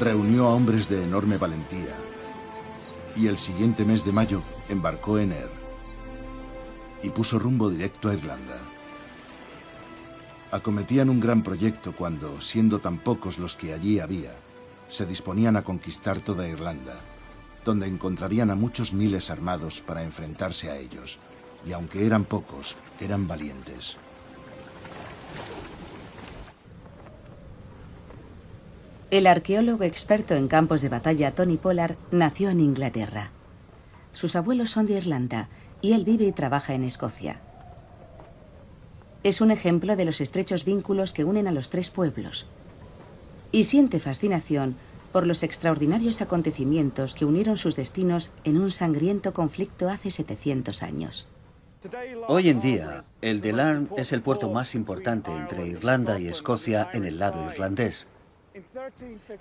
Speaker 4: Reunió a hombres de enorme valentía y el siguiente mes de mayo embarcó en Ayr y puso rumbo directo a Irlanda. Acometían un gran proyecto cuando, siendo tan pocos los que allí había, se disponían a conquistar toda Irlanda donde encontrarían a muchos miles armados para enfrentarse a ellos. Y aunque eran pocos, eran valientes.
Speaker 1: El arqueólogo experto en campos de batalla Tony Pollard nació en Inglaterra. Sus abuelos son de Irlanda y él vive y trabaja en Escocia. Es un ejemplo de los estrechos vínculos que unen a los tres pueblos. Y siente fascinación por los extraordinarios acontecimientos que unieron sus destinos en un sangriento conflicto hace 700 años.
Speaker 2: Hoy en día, el de Larne es el puerto más importante entre Irlanda y Escocia en el lado irlandés.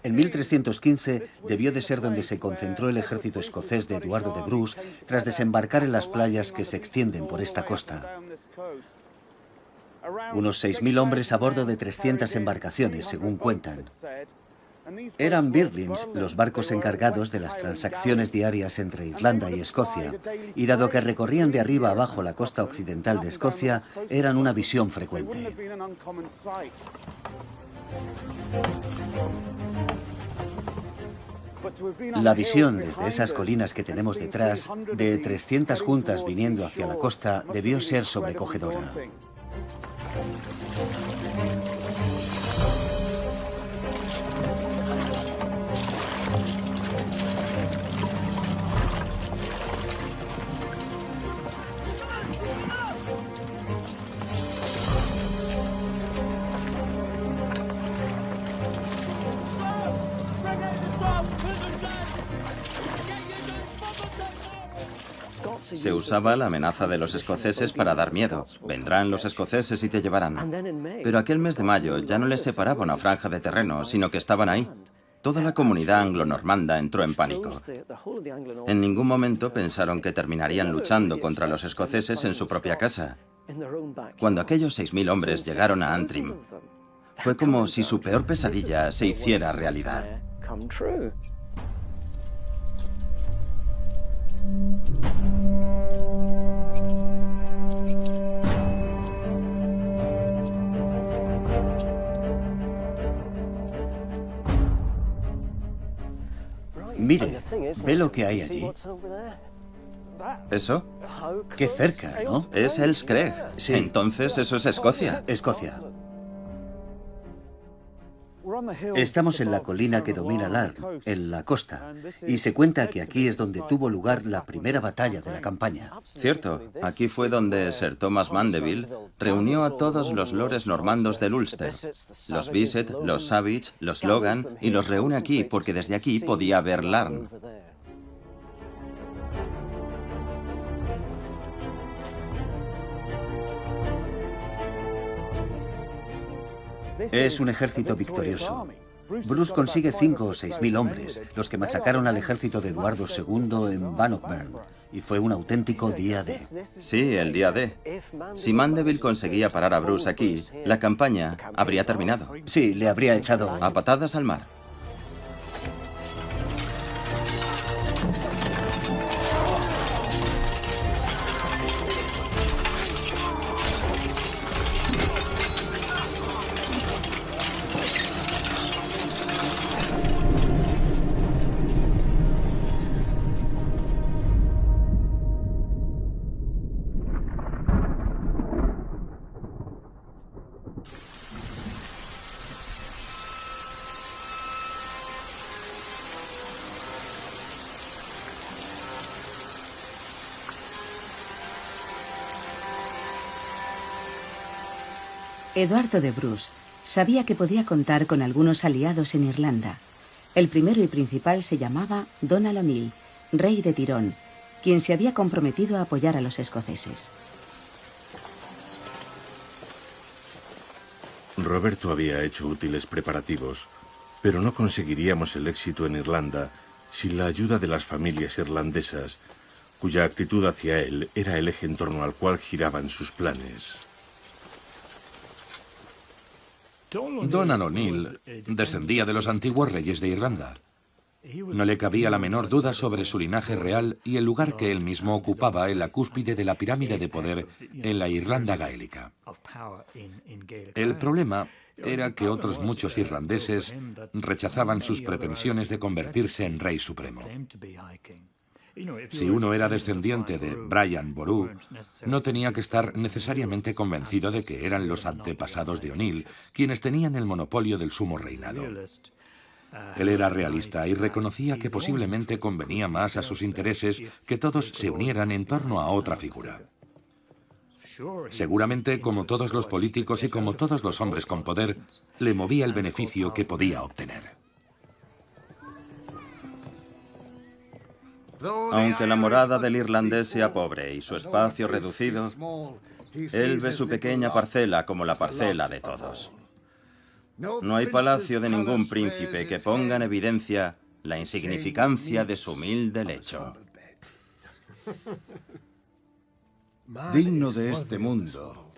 Speaker 2: En 1315 debió de ser donde se concentró el ejército escocés de Eduardo de Bruce tras desembarcar en las playas que se extienden por esta costa. Unos 6.000 hombres a bordo de 300 embarcaciones, según cuentan. Eran birlings, los barcos encargados de las transacciones diarias entre Irlanda y Escocia, y dado que recorrían de arriba abajo la costa occidental de Escocia, eran una visión frecuente. La visión desde esas colinas que tenemos detrás, de 300 juntas viniendo hacia la costa, debió ser sobrecogedora.
Speaker 7: Se usaba la amenaza de los escoceses para dar miedo. Vendrán los escoceses y te llevarán. Pero aquel mes de mayo ya no les separaba una franja de terreno, sino que estaban ahí. Toda la comunidad anglo-normanda entró en pánico. En ningún momento pensaron que terminarían luchando contra los escoceses en su propia casa. Cuando aquellos 6.000 hombres llegaron a Antrim, fue como si su peor pesadilla se hiciera realidad.
Speaker 2: Mire, ¿ve lo que hay allí?
Speaker 7: ¿Eso?
Speaker 2: Qué cerca, ¿no?
Speaker 7: Es Elscreg.
Speaker 2: Sí.
Speaker 7: Entonces eso es Escocia.
Speaker 2: Escocia. Estamos en la colina que domina Larne, en la costa, y se cuenta que aquí es donde tuvo lugar la primera batalla de la campaña.
Speaker 7: Cierto, aquí fue donde Sir Thomas Mandeville reunió a todos los lores normandos del Ulster, los Bisset, los Savage, los Logan, y los reúne aquí porque desde aquí podía ver Larne.
Speaker 2: Es un ejército victorioso. Bruce consigue 5 o 6.000 hombres, los que machacaron al ejército de Eduardo II en Bannockburn, y fue un auténtico día D.
Speaker 7: Sí, el día D. Si Mandeville conseguía parar a Bruce aquí, la campaña habría terminado.
Speaker 2: Sí, le habría echado
Speaker 7: a patadas al mar.
Speaker 1: Eduardo de Bruce sabía que podía contar con algunos aliados en Irlanda. El primero y principal se llamaba Donald O'Neill, rey de Tirón, quien se había comprometido a apoyar a los escoceses.
Speaker 8: Roberto había hecho útiles preparativos, pero no conseguiríamos el éxito en Irlanda sin la ayuda de las familias irlandesas, cuya actitud hacia él era el eje en torno al cual giraban sus planes.
Speaker 3: Donald O'Neill descendía de los antiguos reyes de Irlanda. No le cabía la menor duda sobre su linaje real y el lugar que él mismo ocupaba en la cúspide de la pirámide de poder en la Irlanda gaélica. El problema era que otros muchos irlandeses rechazaban sus pretensiones de convertirse en rey supremo. Si uno era descendiente de Brian Boru, no tenía que estar necesariamente convencido de que eran los antepasados de O'Neill quienes tenían el monopolio del sumo reinado. Él era realista y reconocía que posiblemente convenía más a sus intereses que todos se unieran en torno a otra figura. Seguramente, como todos los políticos y como todos los hombres con poder, le movía el beneficio que podía obtener.
Speaker 7: Aunque la morada del irlandés sea pobre y su espacio reducido, él ve su pequeña parcela como la parcela de todos. No hay palacio de ningún príncipe que ponga en evidencia la insignificancia de su humilde lecho.
Speaker 4: Digno de este mundo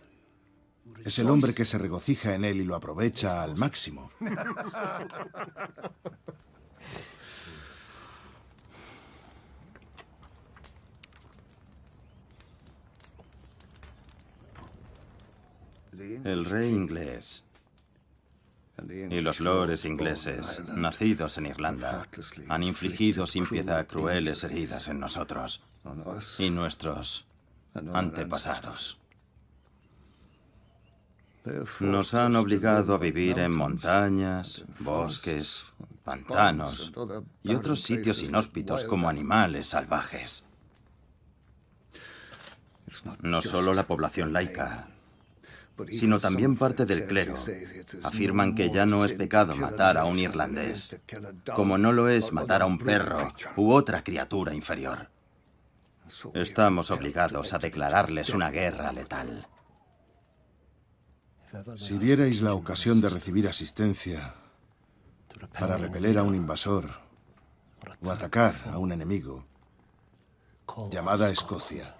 Speaker 4: es el hombre que se regocija en él y lo aprovecha al máximo.
Speaker 7: El rey inglés y los lores ingleses, nacidos en Irlanda, han infligido sin piedad crueles heridas en nosotros y nuestros antepasados. Nos han obligado a vivir en montañas, bosques, pantanos y otros sitios inhóspitos como animales salvajes. No solo la población laica, sino también parte del clero, afirman que ya no es pecado matar a un irlandés, como no lo es matar a un perro u otra criatura inferior. Estamos obligados a declararles una guerra letal.
Speaker 4: Si vierais la ocasión de recibir asistencia para repeler a un invasor o atacar a un enemigo, llamad a Escocia.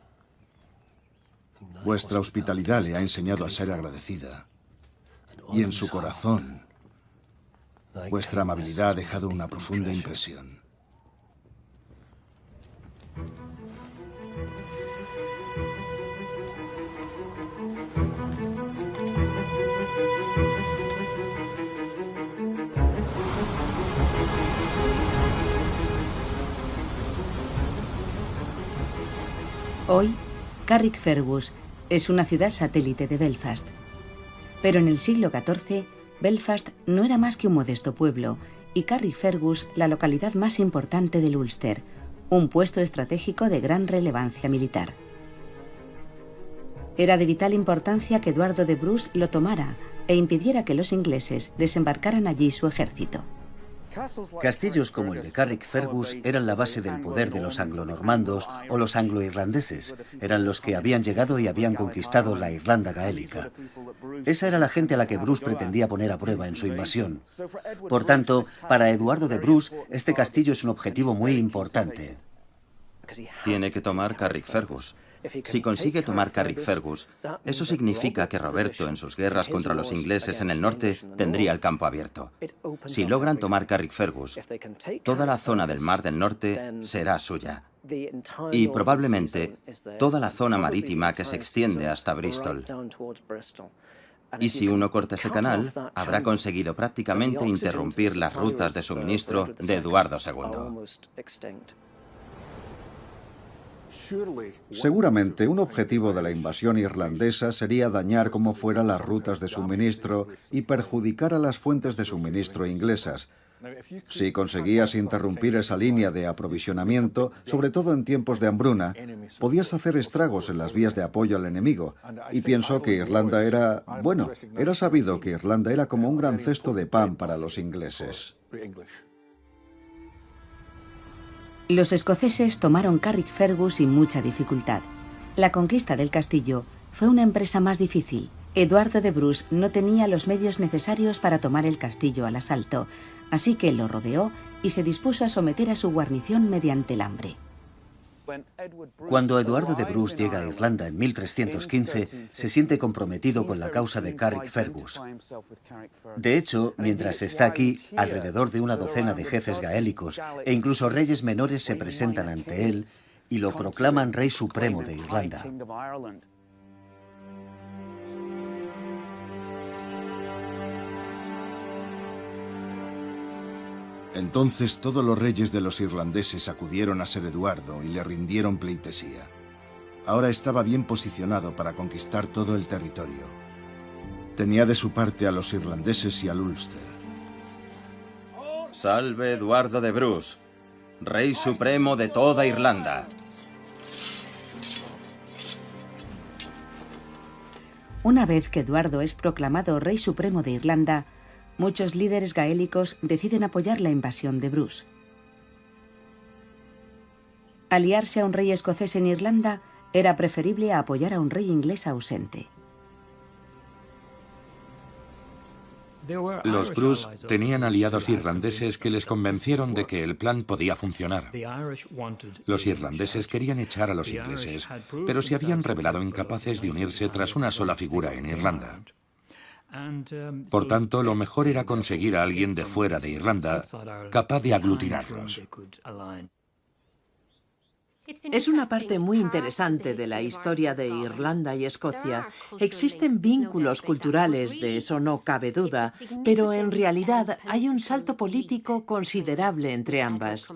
Speaker 4: Vuestra hospitalidad le ha enseñado a ser agradecida. Y en su corazón, vuestra amabilidad ha dejado una profunda impresión.
Speaker 1: Hoy, Carrickfergus es una ciudad satélite de Belfast. Pero en el siglo XIV, Belfast no era más que un modesto pueblo y Carrickfergus la localidad más importante del Ulster, un puesto estratégico de gran relevancia militar. Era de vital importancia que Eduardo de Bruce lo tomara e impidiera que los ingleses desembarcaran allí su ejército.
Speaker 2: Castillos como el de Carrickfergus eran la base del poder de los anglonormandos o los anglo-irlandeses. Eran los que habían llegado y habían conquistado la Irlanda gaélica. Esa era la gente a la que Bruce pretendía poner a prueba en su invasión. Por tanto, para Eduardo de Bruce, este castillo es un objetivo muy importante.
Speaker 7: Tiene que tomar Carrickfergus. Si consigue tomar Carrickfergus, eso significa que Roberto en sus guerras contra los ingleses en el norte tendría el campo abierto. Si logran tomar Carrickfergus, toda la zona del Mar del Norte será suya. Y probablemente toda la zona marítima que se extiende hasta Bristol. Y si uno corta ese canal, habrá conseguido prácticamente interrumpir las rutas de suministro de Eduardo II.
Speaker 6: Seguramente un objetivo de la invasión irlandesa sería dañar como fuera las rutas de suministro y perjudicar a las fuentes de suministro inglesas. Si conseguías interrumpir esa línea de aprovisionamiento, sobre todo en tiempos de hambruna, podías hacer estragos en las vías de apoyo al enemigo. Y pienso que Irlanda era... bueno, era sabido que Irlanda era como un gran cesto de pan para los ingleses.
Speaker 1: Los escoceses tomaron Carrickfergus sin mucha dificultad. La conquista del castillo fue una empresa más difícil. Eduardo de Bruce no tenía los medios necesarios para tomar el castillo al asalto, así que lo rodeó y se dispuso a someter a su guarnición mediante el hambre.
Speaker 2: Cuando Eduardo de Bruce llega a Irlanda en 1315, se siente comprometido con la causa de Carrickfergus. De hecho, mientras está aquí, alrededor de una docena de jefes gaélicos e incluso reyes menores se presentan ante él y lo proclaman rey supremo de Irlanda.
Speaker 4: Entonces todos los reyes de los irlandeses acudieron a Ser Eduardo y le rindieron pleitesía. Ahora estaba bien posicionado para conquistar todo el territorio. Tenía de su parte a los irlandeses y al Ulster.
Speaker 7: Salve Eduardo de Bruce, rey supremo de toda Irlanda.
Speaker 1: Una vez que Eduardo es proclamado rey supremo de Irlanda, muchos líderes gaélicos deciden apoyar la invasión de Bruce. Aliarse a un rey escocés en Irlanda era preferible a apoyar a un rey inglés ausente.
Speaker 3: Los Bruce tenían aliados irlandeses que les convencieron de que el plan podía funcionar. Los irlandeses querían echar a los ingleses, pero se habían revelado incapaces de unirse tras una sola figura en Irlanda. Por tanto, lo mejor era conseguir a alguien de fuera de Irlanda capaz de aglutinarlos.
Speaker 5: Es una parte muy interesante de la historia de Irlanda y Escocia. Existen vínculos culturales, de eso no cabe duda, pero en realidad hay un salto político considerable entre ambas.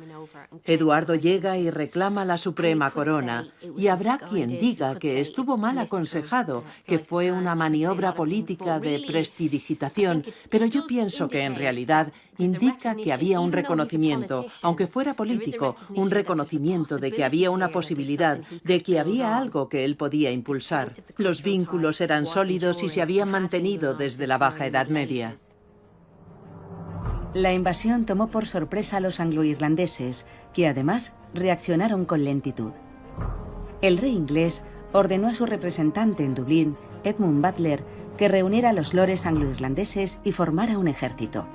Speaker 5: Eduardo llega y reclama la suprema corona, y habrá quien diga que estuvo mal aconsejado, que fue una maniobra política de prestidigitación, pero yo pienso que en realidad indica que había un reconocimiento, aunque fuera político, un reconocimiento de que había una posibilidad, de que había algo que él podía impulsar. Los vínculos eran sólidos y se habían mantenido desde la Baja Edad Media.
Speaker 1: La invasión tomó por sorpresa a los anglo-irlandeses, que además reaccionaron con lentitud. El rey inglés ordenó a su representante en Dublín, Edmund Butler, que reuniera a los lores anglo-irlandeses y formara un ejército.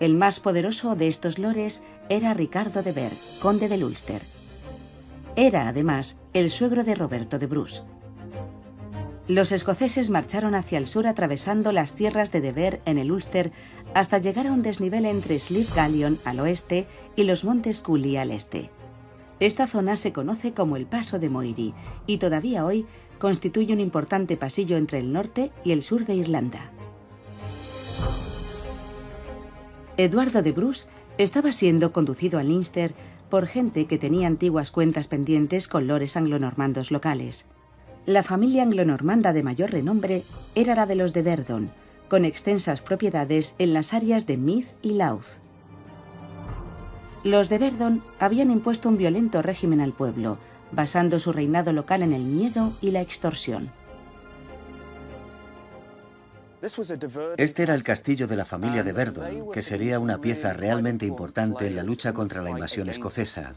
Speaker 1: El más poderoso de estos lores era Ricardo de Ver, conde del Ulster. Era, además, el suegro de Roberto de Bruce. Los escoceses marcharon hacia el sur atravesando las tierras de Ver en el Ulster hasta llegar a un desnivel entre Slievelgalion al oeste y los montes Cooley al este. Esta zona se conoce como el Paso de Moiri y todavía hoy constituye un importante pasillo entre el norte y el sur de Irlanda. Eduardo de Bruce estaba siendo conducido a Leinster por gente que tenía antiguas cuentas pendientes con lores anglonormandos locales. La familia anglonormanda de mayor renombre era la de los de Verdon, con extensas propiedades en las áreas de Meath y Louth. Los de Verdon habían impuesto un violento régimen al pueblo, basando su reinado local en el miedo y la extorsión.
Speaker 2: Este era el castillo de la familia de Verdon, que sería una pieza realmente importante en la lucha contra la invasión escocesa.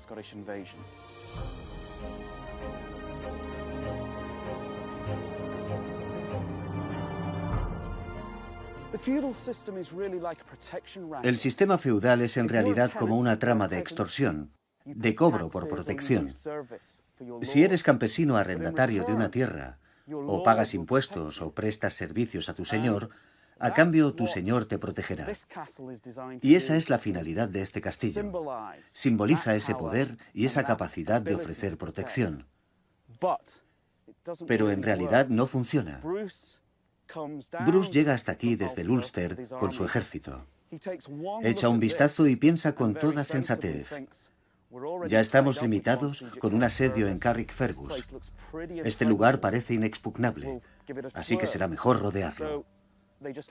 Speaker 2: El sistema feudal es en realidad como una trama de extorsión, de cobro por protección. Si eres campesino arrendatario de una tierra, o pagas impuestos o prestas servicios a tu señor, a cambio tu señor te protegerá. Y esa es la finalidad de este castillo. Simboliza ese poder y esa capacidad de ofrecer protección. Pero en realidad no funciona. Bruce llega hasta aquí desde el Ulster con su ejército. Echa un vistazo y piensa con toda sensatez. Ya estamos limitados con un asedio en Carrickfergus. Este lugar parece inexpugnable, así que será mejor rodearlo.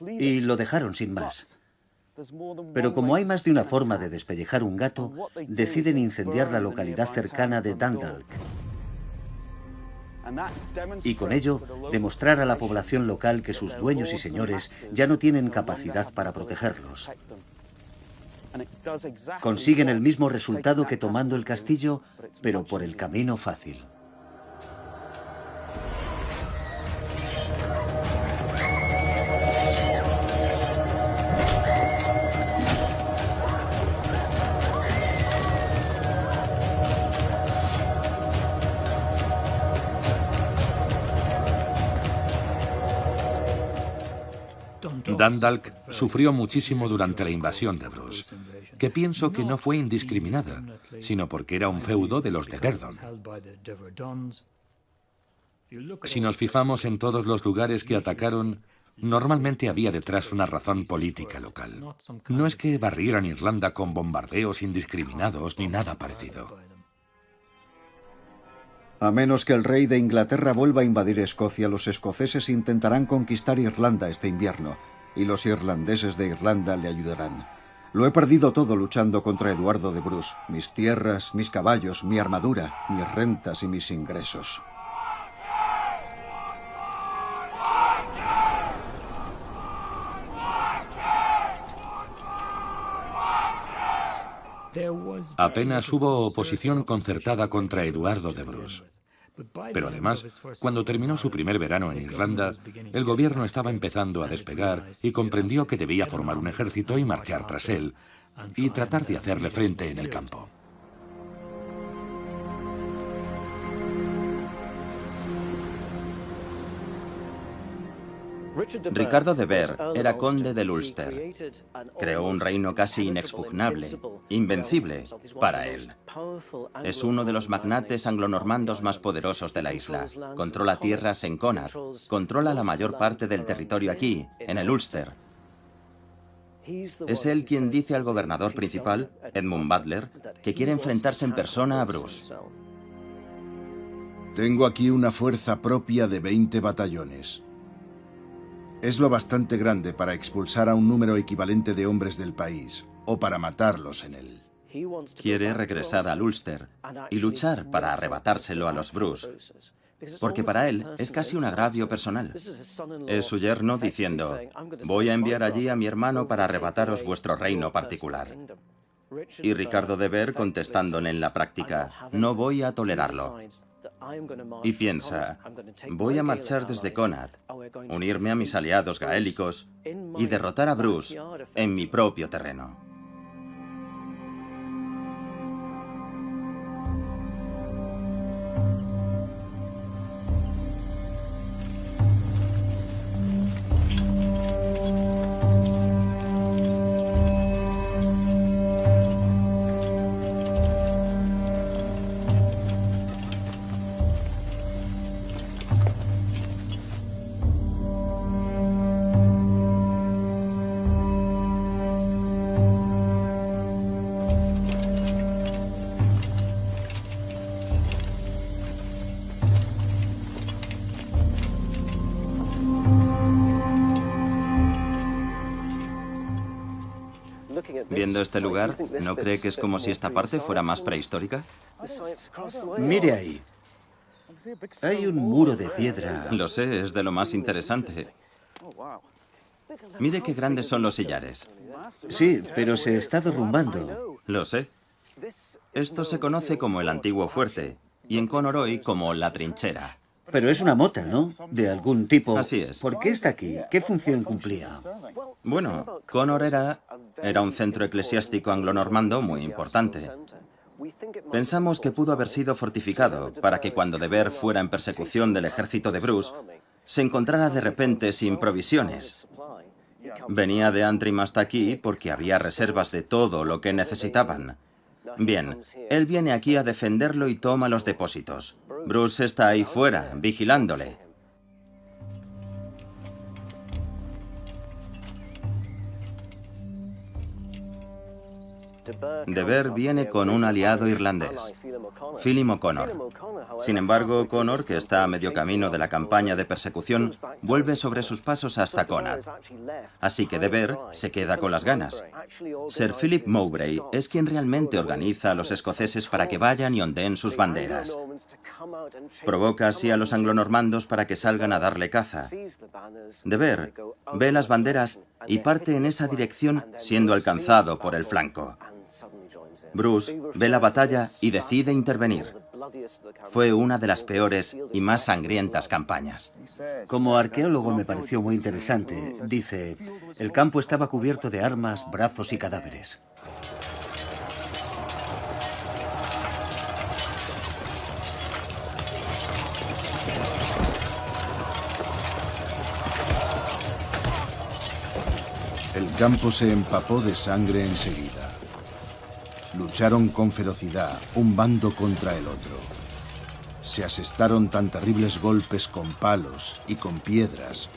Speaker 2: Y lo dejaron sin más. Pero como hay más de una forma de despellejar un gato, deciden incendiar la localidad cercana de Dundalk. Y con ello, demostrar a la población local que sus dueños y señores ya no tienen capacidad para protegerlos. Consiguen el mismo resultado que tomando el castillo, pero por el camino fácil.
Speaker 3: Dundalk sufrió muchísimo durante la invasión de Bruce, que pienso que no fue indiscriminada, sino porque era un feudo de los de Verdon. Si nos fijamos en todos los lugares que atacaron, normalmente había detrás una razón política local. No es que barrieran Irlanda con bombardeos indiscriminados ni nada parecido.
Speaker 6: A menos que el rey de Inglaterra vuelva a invadir Escocia, los escoceses intentarán conquistar Irlanda este invierno, y los irlandeses de Irlanda le ayudarán. Lo he perdido todo luchando contra Eduardo de Bruce. Mis tierras, mis caballos, mi armadura, mis rentas y mis ingresos.
Speaker 3: Apenas hubo oposición concertada contra Eduardo de Bruce. Pero además, cuando terminó su primer verano en Irlanda, el gobierno estaba empezando a despegar y comprendió que debía formar un ejército y marchar tras él, y tratar de hacerle frente en el campo.
Speaker 7: Ricardo de Vere era conde del Ulster. Creó un reino casi inexpugnable, invencible para él. Es uno de los magnates anglonormandos más poderosos de la isla. Controla tierras en Connacht, controla la mayor parte del territorio aquí, en el Ulster. Es él quien dice al gobernador principal, Edmund Butler, que quiere enfrentarse en persona a Bruce.
Speaker 4: Tengo aquí una fuerza propia de 20 batallones. Es lo bastante grande para expulsar a un número equivalente de hombres del país, o para matarlos en él.
Speaker 7: Quiere regresar al Ulster y luchar para arrebatárselo a los Bruce, porque para él es casi un agravio personal. Es su yerno diciendo, voy a enviar allí a mi hermano para arrebataros vuestro reino particular. Y Ricardo de Vere contestándole en la práctica, no voy a tolerarlo. Y piensa, voy a marchar desde Connacht, unirme a mis aliados gaélicos y derrotar a Bruce en mi propio terreno. Viendo este lugar, ¿no cree que es como si esta parte fuera más prehistórica?
Speaker 2: Mire ahí. Hay un muro de piedra.
Speaker 7: Lo sé, es de lo más interesante. Mire qué grandes son los sillares.
Speaker 2: Sí, pero se está derrumbando.
Speaker 7: Lo sé. Esto se conoce como el antiguo fuerte, y en Conoroy como la trinchera.
Speaker 2: Pero es una mota, ¿no? De algún tipo.
Speaker 7: Así es.
Speaker 2: ¿Por qué está aquí? ¿Qué función cumplía?
Speaker 7: Bueno, Conor era un centro eclesiástico anglonormando muy importante. Pensamos que pudo haber sido fortificado para que cuando de Vere fuera en persecución del ejército de Bruce, se encontrara de repente sin provisiones. Venía de Antrim hasta aquí porque había reservas de todo lo que necesitaban. Bien, él viene aquí a defenderlo y toma los depósitos. Bruce está ahí fuera, vigilándole. De Vere viene con un aliado irlandés, Phelim O'Connor. Sin embargo, O'Connor, que está a medio camino de la campaña de persecución, vuelve sobre sus pasos hasta Connacht. Así que de Vere se queda con las ganas. Sir Philip Mowbray es quien realmente organiza a los escoceses para que vayan y ondeen sus banderas. Provoca así a los anglonormandos para que salgan a darle caza. De Vere ve las banderas y parte en esa dirección, siendo alcanzado por el flanco. Bruce ve la batalla y decide intervenir. Fue una de las peores y más sangrientas campañas.
Speaker 2: Como arqueólogo me pareció muy interesante. Dice, el campo estaba cubierto de armas, brazos y cadáveres.
Speaker 4: campo se empapó de sangre enseguida. Lucharon con ferocidad, un bando contra el otro. Se asestaron tan terribles golpes con palos y con piedras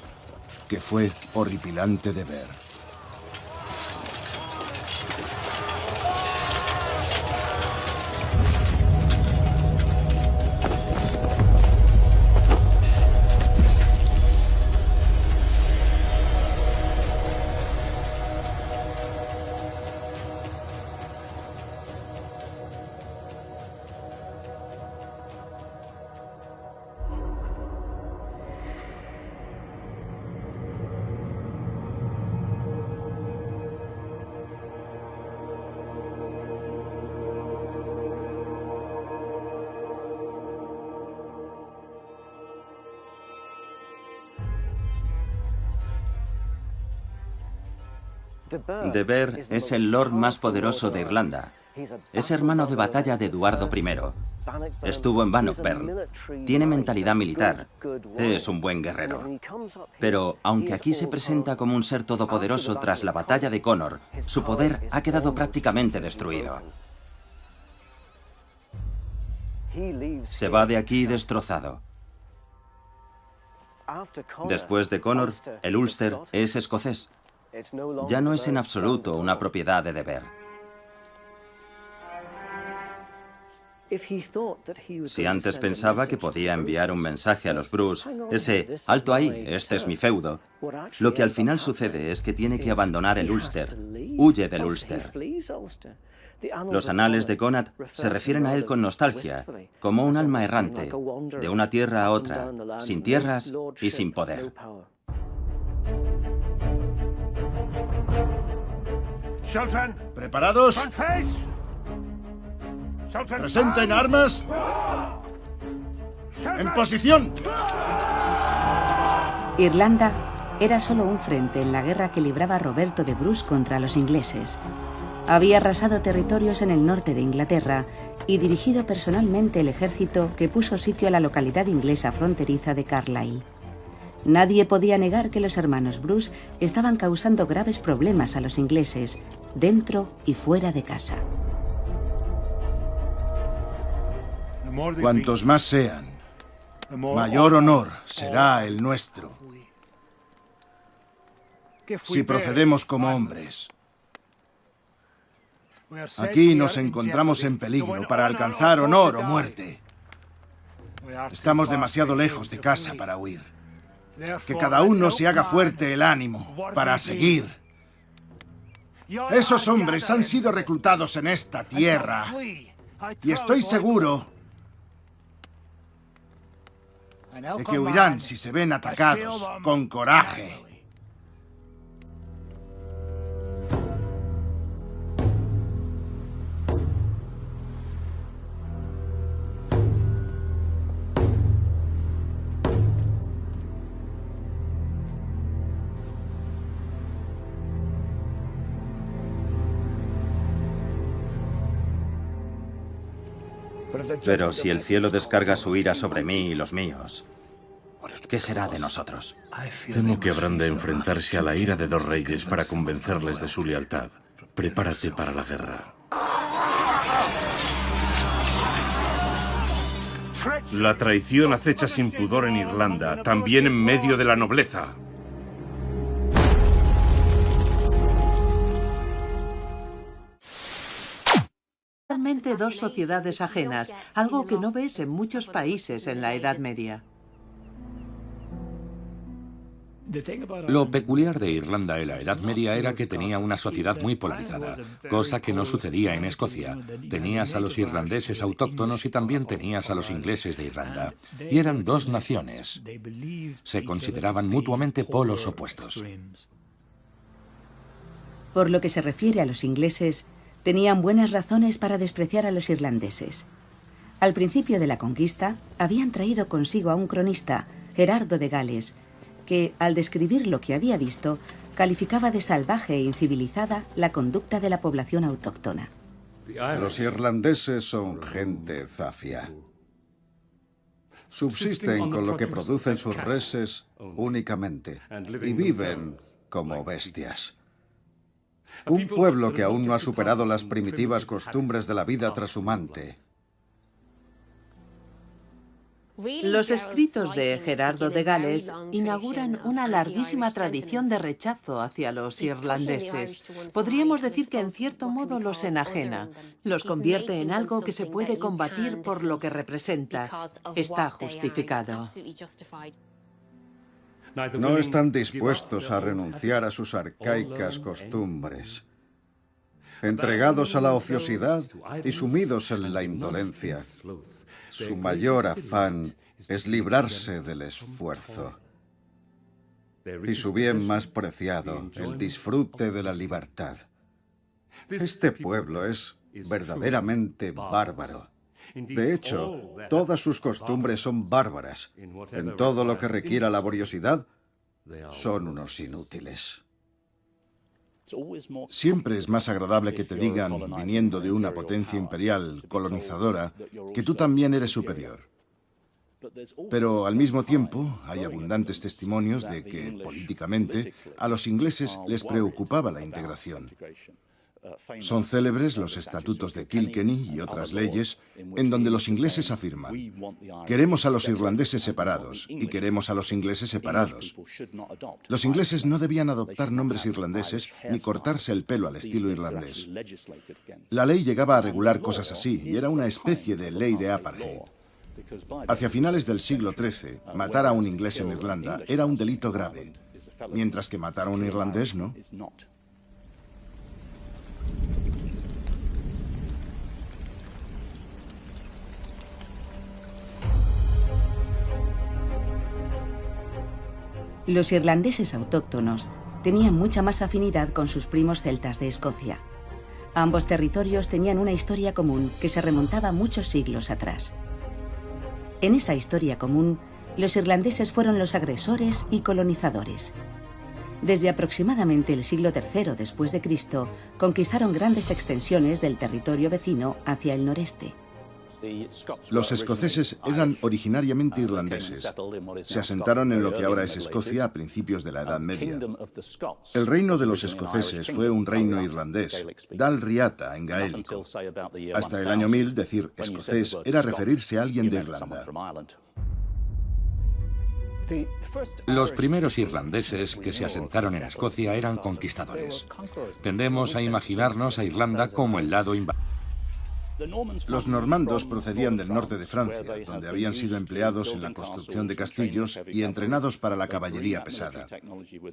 Speaker 4: que fue horripilante de ver.
Speaker 7: De Ver es el lord más poderoso de Irlanda. Es hermano de batalla de Eduardo I. Estuvo en Bannockburn. Tiene mentalidad militar. Es un buen guerrero. Pero, aunque aquí se presenta como un ser todopoderoso tras la batalla de Connor, su poder ha quedado prácticamente destruido. Se va de aquí destrozado. Después de Connor, el Ulster es escocés. Ya no es en absoluto una propiedad de Ver. Si antes pensaba que podía enviar un mensaje a los Bruce, ese «alto ahí, este es mi feudo», lo que al final sucede es que tiene que abandonar el Ulster. Huye del Ulster. Los anales de Connacht se refieren a él con nostalgia, como un alma errante, de una tierra a otra, sin tierras y sin poder.
Speaker 4: ¿Preparados? ¡Presenten armas! ¡En posición!
Speaker 1: Irlanda era solo un frente en la guerra que libraba Roberto de Bruce contra los ingleses. Había arrasado territorios en el norte de Inglaterra y dirigido personalmente el ejército que puso sitio a la localidad inglesa fronteriza de Carlisle. Nadie podía negar que los hermanos Bruce estaban causando graves problemas a los ingleses, dentro y fuera de casa.
Speaker 4: Cuantos más sean, mayor honor será el nuestro. Si procedemos como hombres. Aquí nos encontramos en peligro para alcanzar honor o muerte. Estamos demasiado lejos de casa para huir. Que cada uno se haga fuerte el ánimo para seguir. Esos hombres han sido reclutados en esta tierra y estoy seguro de que huirán si se ven atacados con coraje.
Speaker 7: Pero si el cielo descarga su ira sobre mí y los míos, ¿qué será de nosotros?
Speaker 8: Temo que habrán de enfrentarse a la ira de dos reyes para convencerles de su lealtad. Prepárate para la guerra. La traición acecha sin pudor en Irlanda, también en medio de la nobleza.
Speaker 5: Realmente dos sociedades ajenas, algo que no ves en muchos países en la Edad Media.
Speaker 3: Lo peculiar de Irlanda en la Edad Media era que tenía una sociedad muy polarizada, cosa que no sucedía en Escocia. Tenías a los irlandeses autóctonos y también tenías a los ingleses de Irlanda. Y eran dos naciones. Se consideraban mutuamente polos opuestos.
Speaker 1: Por lo que se refiere a los ingleses, tenían buenas razones para despreciar a los irlandeses. Al principio de la conquista, habían traído consigo a un cronista, Gerardo de Gales, que, al describir lo que había visto, calificaba de salvaje e incivilizada la conducta de la población autóctona.
Speaker 6: Los irlandeses son gente zafia. Subsisten con lo que producen sus reses únicamente y viven como bestias. Un pueblo que aún no ha superado las primitivas costumbres de la vida trashumante.
Speaker 5: Los escritos de Gerardo de Gales inauguran una larguísima tradición de rechazo hacia los irlandeses. Podríamos decir que en cierto modo los enajena, los convierte en algo que se puede combatir por lo que representa. Está justificado.
Speaker 6: No están dispuestos a renunciar a sus arcaicas costumbres. Entregados a la ociosidad y sumidos en la indolencia, su mayor afán es librarse del esfuerzo. Y su bien más preciado, el disfrute de la libertad. Este pueblo es verdaderamente bárbaro. De hecho, todas sus costumbres son bárbaras. En todo lo que requiera laboriosidad, son unos inútiles.
Speaker 4: Siempre es más agradable que te digan, viniendo de una potencia imperial colonizadora, que tú también eres superior. Pero al mismo tiempo hay abundantes testimonios de que, políticamente, a los ingleses les preocupaba la integración. Son célebres los estatutos de Kilkenny y otras leyes en donde los ingleses afirman: queremos a los irlandeses separados y queremos a los ingleses separados. Los ingleses no debían adoptar nombres irlandeses ni cortarse el pelo al estilo irlandés. La ley llegaba a regular cosas así y era una especie de ley de apartheid. Hacia finales del siglo XIII, matar a un inglés en Irlanda era un delito grave, mientras que matar a un irlandés no.
Speaker 1: Los irlandeses autóctonos tenían mucha más afinidad con sus primos celtas de Escocia. Ambos territorios tenían una historia común que se remontaba muchos siglos atrás. En esa historia común, los irlandeses fueron los agresores y colonizadores. Desde aproximadamente el siglo III después de Cristo, conquistaron grandes extensiones del territorio vecino hacia el noreste.
Speaker 4: Los escoceses eran originariamente irlandeses. Se asentaron en lo que ahora es Escocia a principios de la Edad Media. El reino de los escoceses fue un reino irlandés, Dal Riata en gaélico. Hasta el año 1000, decir escocés era referirse a alguien de Irlanda.
Speaker 3: Los primeros irlandeses que se asentaron en Escocia eran conquistadores. Tendemos a imaginarnos a Irlanda como el lado invasor.
Speaker 4: Los normandos procedían del norte de Francia, donde habían sido empleados en la construcción de castillos y entrenados para la caballería pesada.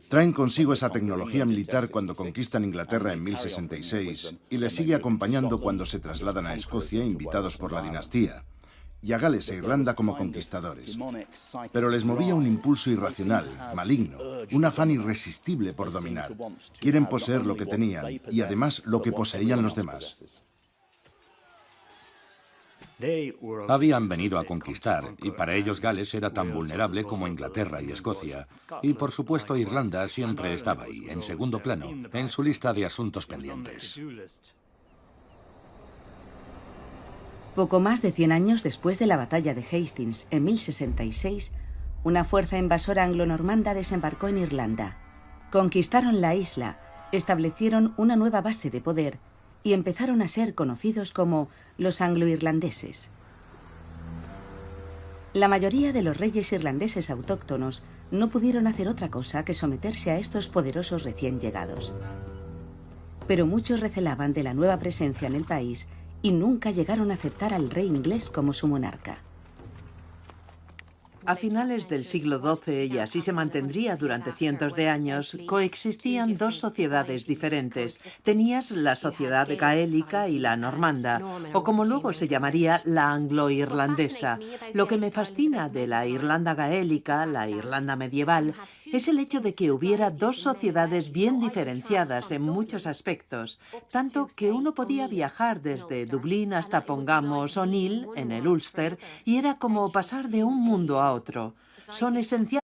Speaker 4: Traen consigo esa tecnología militar cuando conquistan Inglaterra en 1066 y les sigue acompañando cuando se trasladan a Escocia invitados por la dinastía, y a Gales e Irlanda como conquistadores. Pero les movía un impulso irracional, maligno, un afán irresistible por dominar. Quieren poseer lo que tenían y además lo que poseían los demás.
Speaker 3: Habían venido a conquistar, y para ellos Gales era tan vulnerable como Inglaterra y Escocia. Y por supuesto Irlanda siempre estaba ahí, en segundo plano, en su lista de asuntos pendientes.
Speaker 1: Poco más de 100 años después de la batalla de Hastings, en 1066, una fuerza invasora anglo-normanda desembarcó en Irlanda. Conquistaron la isla, establecieron una nueva base de poder y empezaron a ser conocidos como los anglo-irlandeses. La mayoría de los reyes irlandeses autóctonos no pudieron hacer otra cosa que someterse a estos poderosos recién llegados. Pero muchos recelaban de la nueva presencia en el país y nunca llegaron a aceptar al rey inglés como su monarca.
Speaker 5: A finales del siglo XII, y así se mantendría durante cientos de años, coexistían dos sociedades diferentes. Tenías la sociedad gaélica y la normanda, o como luego se llamaría, la anglo-irlandesa. Lo que me fascina de la Irlanda gaélica, la Irlanda medieval, es el hecho de que hubiera dos sociedades bien diferenciadas en muchos aspectos, tanto que uno podía viajar desde Dublín hasta, pongamos, O'Neill, en el Ulster, y era como pasar de un mundo a otro. Son esenciales.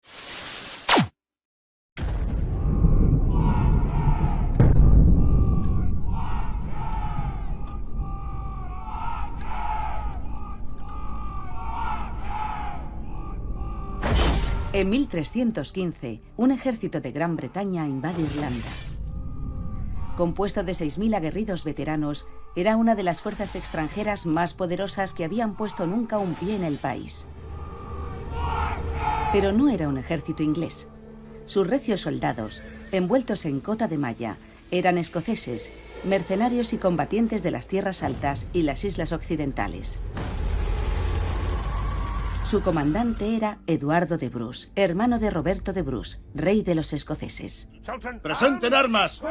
Speaker 1: En 1315, un ejército de Gran Bretaña invade Irlanda. compuesto de 6.000 aguerridos veteranos, era una de las fuerzas extranjeras más poderosas que habían puesto nunca un pie en el país. Pero no era un ejército inglés. Sus recios soldados, envueltos en cota de malla, eran escoceses, mercenarios y combatientes de las tierras altas y las islas occidentales. Su comandante era Eduardo de Bruce, hermano de Roberto de Bruce, rey de los escoceses.
Speaker 4: ¡Presenten armas!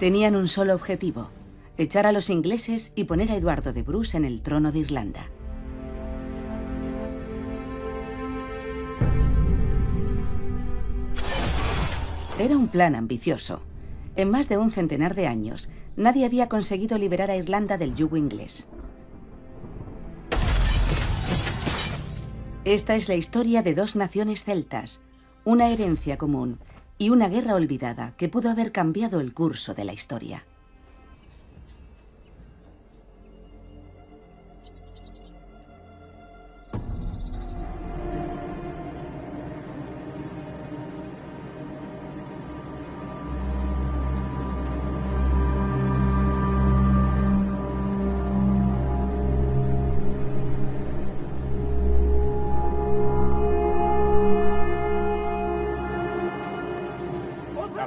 Speaker 1: Tenían un solo objetivo: echar a los ingleses y poner a Eduardo de Bruce en el trono de Irlanda. Era un plan ambicioso. En más de un centenar de años, nadie había conseguido liberar a Irlanda del yugo inglés. Esta es la historia de dos naciones celtas, una herencia común y una guerra olvidada que pudo haber cambiado el curso de la historia.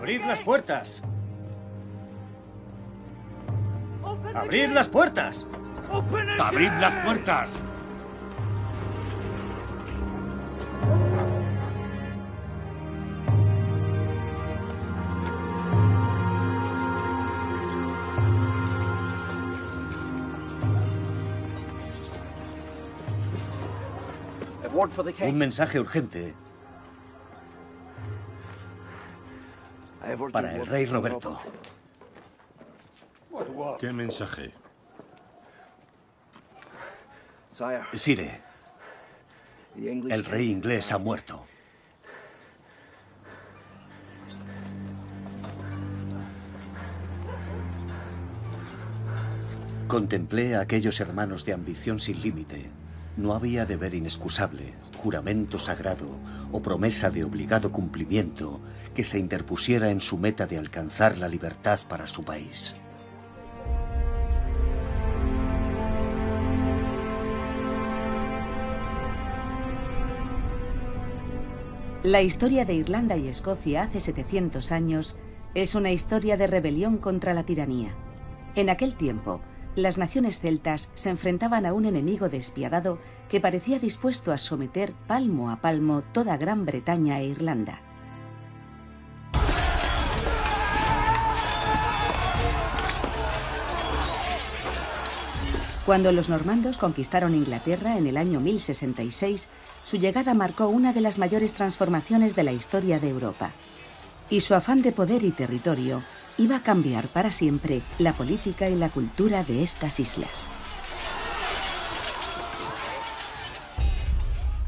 Speaker 2: ¡Abrid las puertas! ¡Abrid las puertas!
Speaker 3: ¡Abrid las puertas!
Speaker 2: Un mensaje urgente para el rey Roberto.
Speaker 8: ¿Qué mensaje?
Speaker 2: Sire, el rey inglés ha muerto. Contemplé a aquellos hermanos de ambición sin límite. No había deber inexcusable, juramento sagrado o promesa de obligado cumplimiento que se interpusiera en su meta de alcanzar la libertad para su país.
Speaker 1: La historia de Irlanda y Escocia hace 700 años es una historia de rebelión contra la tiranía. En aquel tiempo, las naciones celtas se enfrentaban a un enemigo despiadado que parecía dispuesto a someter palmo a palmo toda Gran Bretaña e Irlanda. Cuando los normandos conquistaron Inglaterra en el año 1066, su llegada marcó una de las mayores transformaciones de la historia de Europa. Y su afán de poder y territorio iba a cambiar para siempre la política y la cultura de estas islas.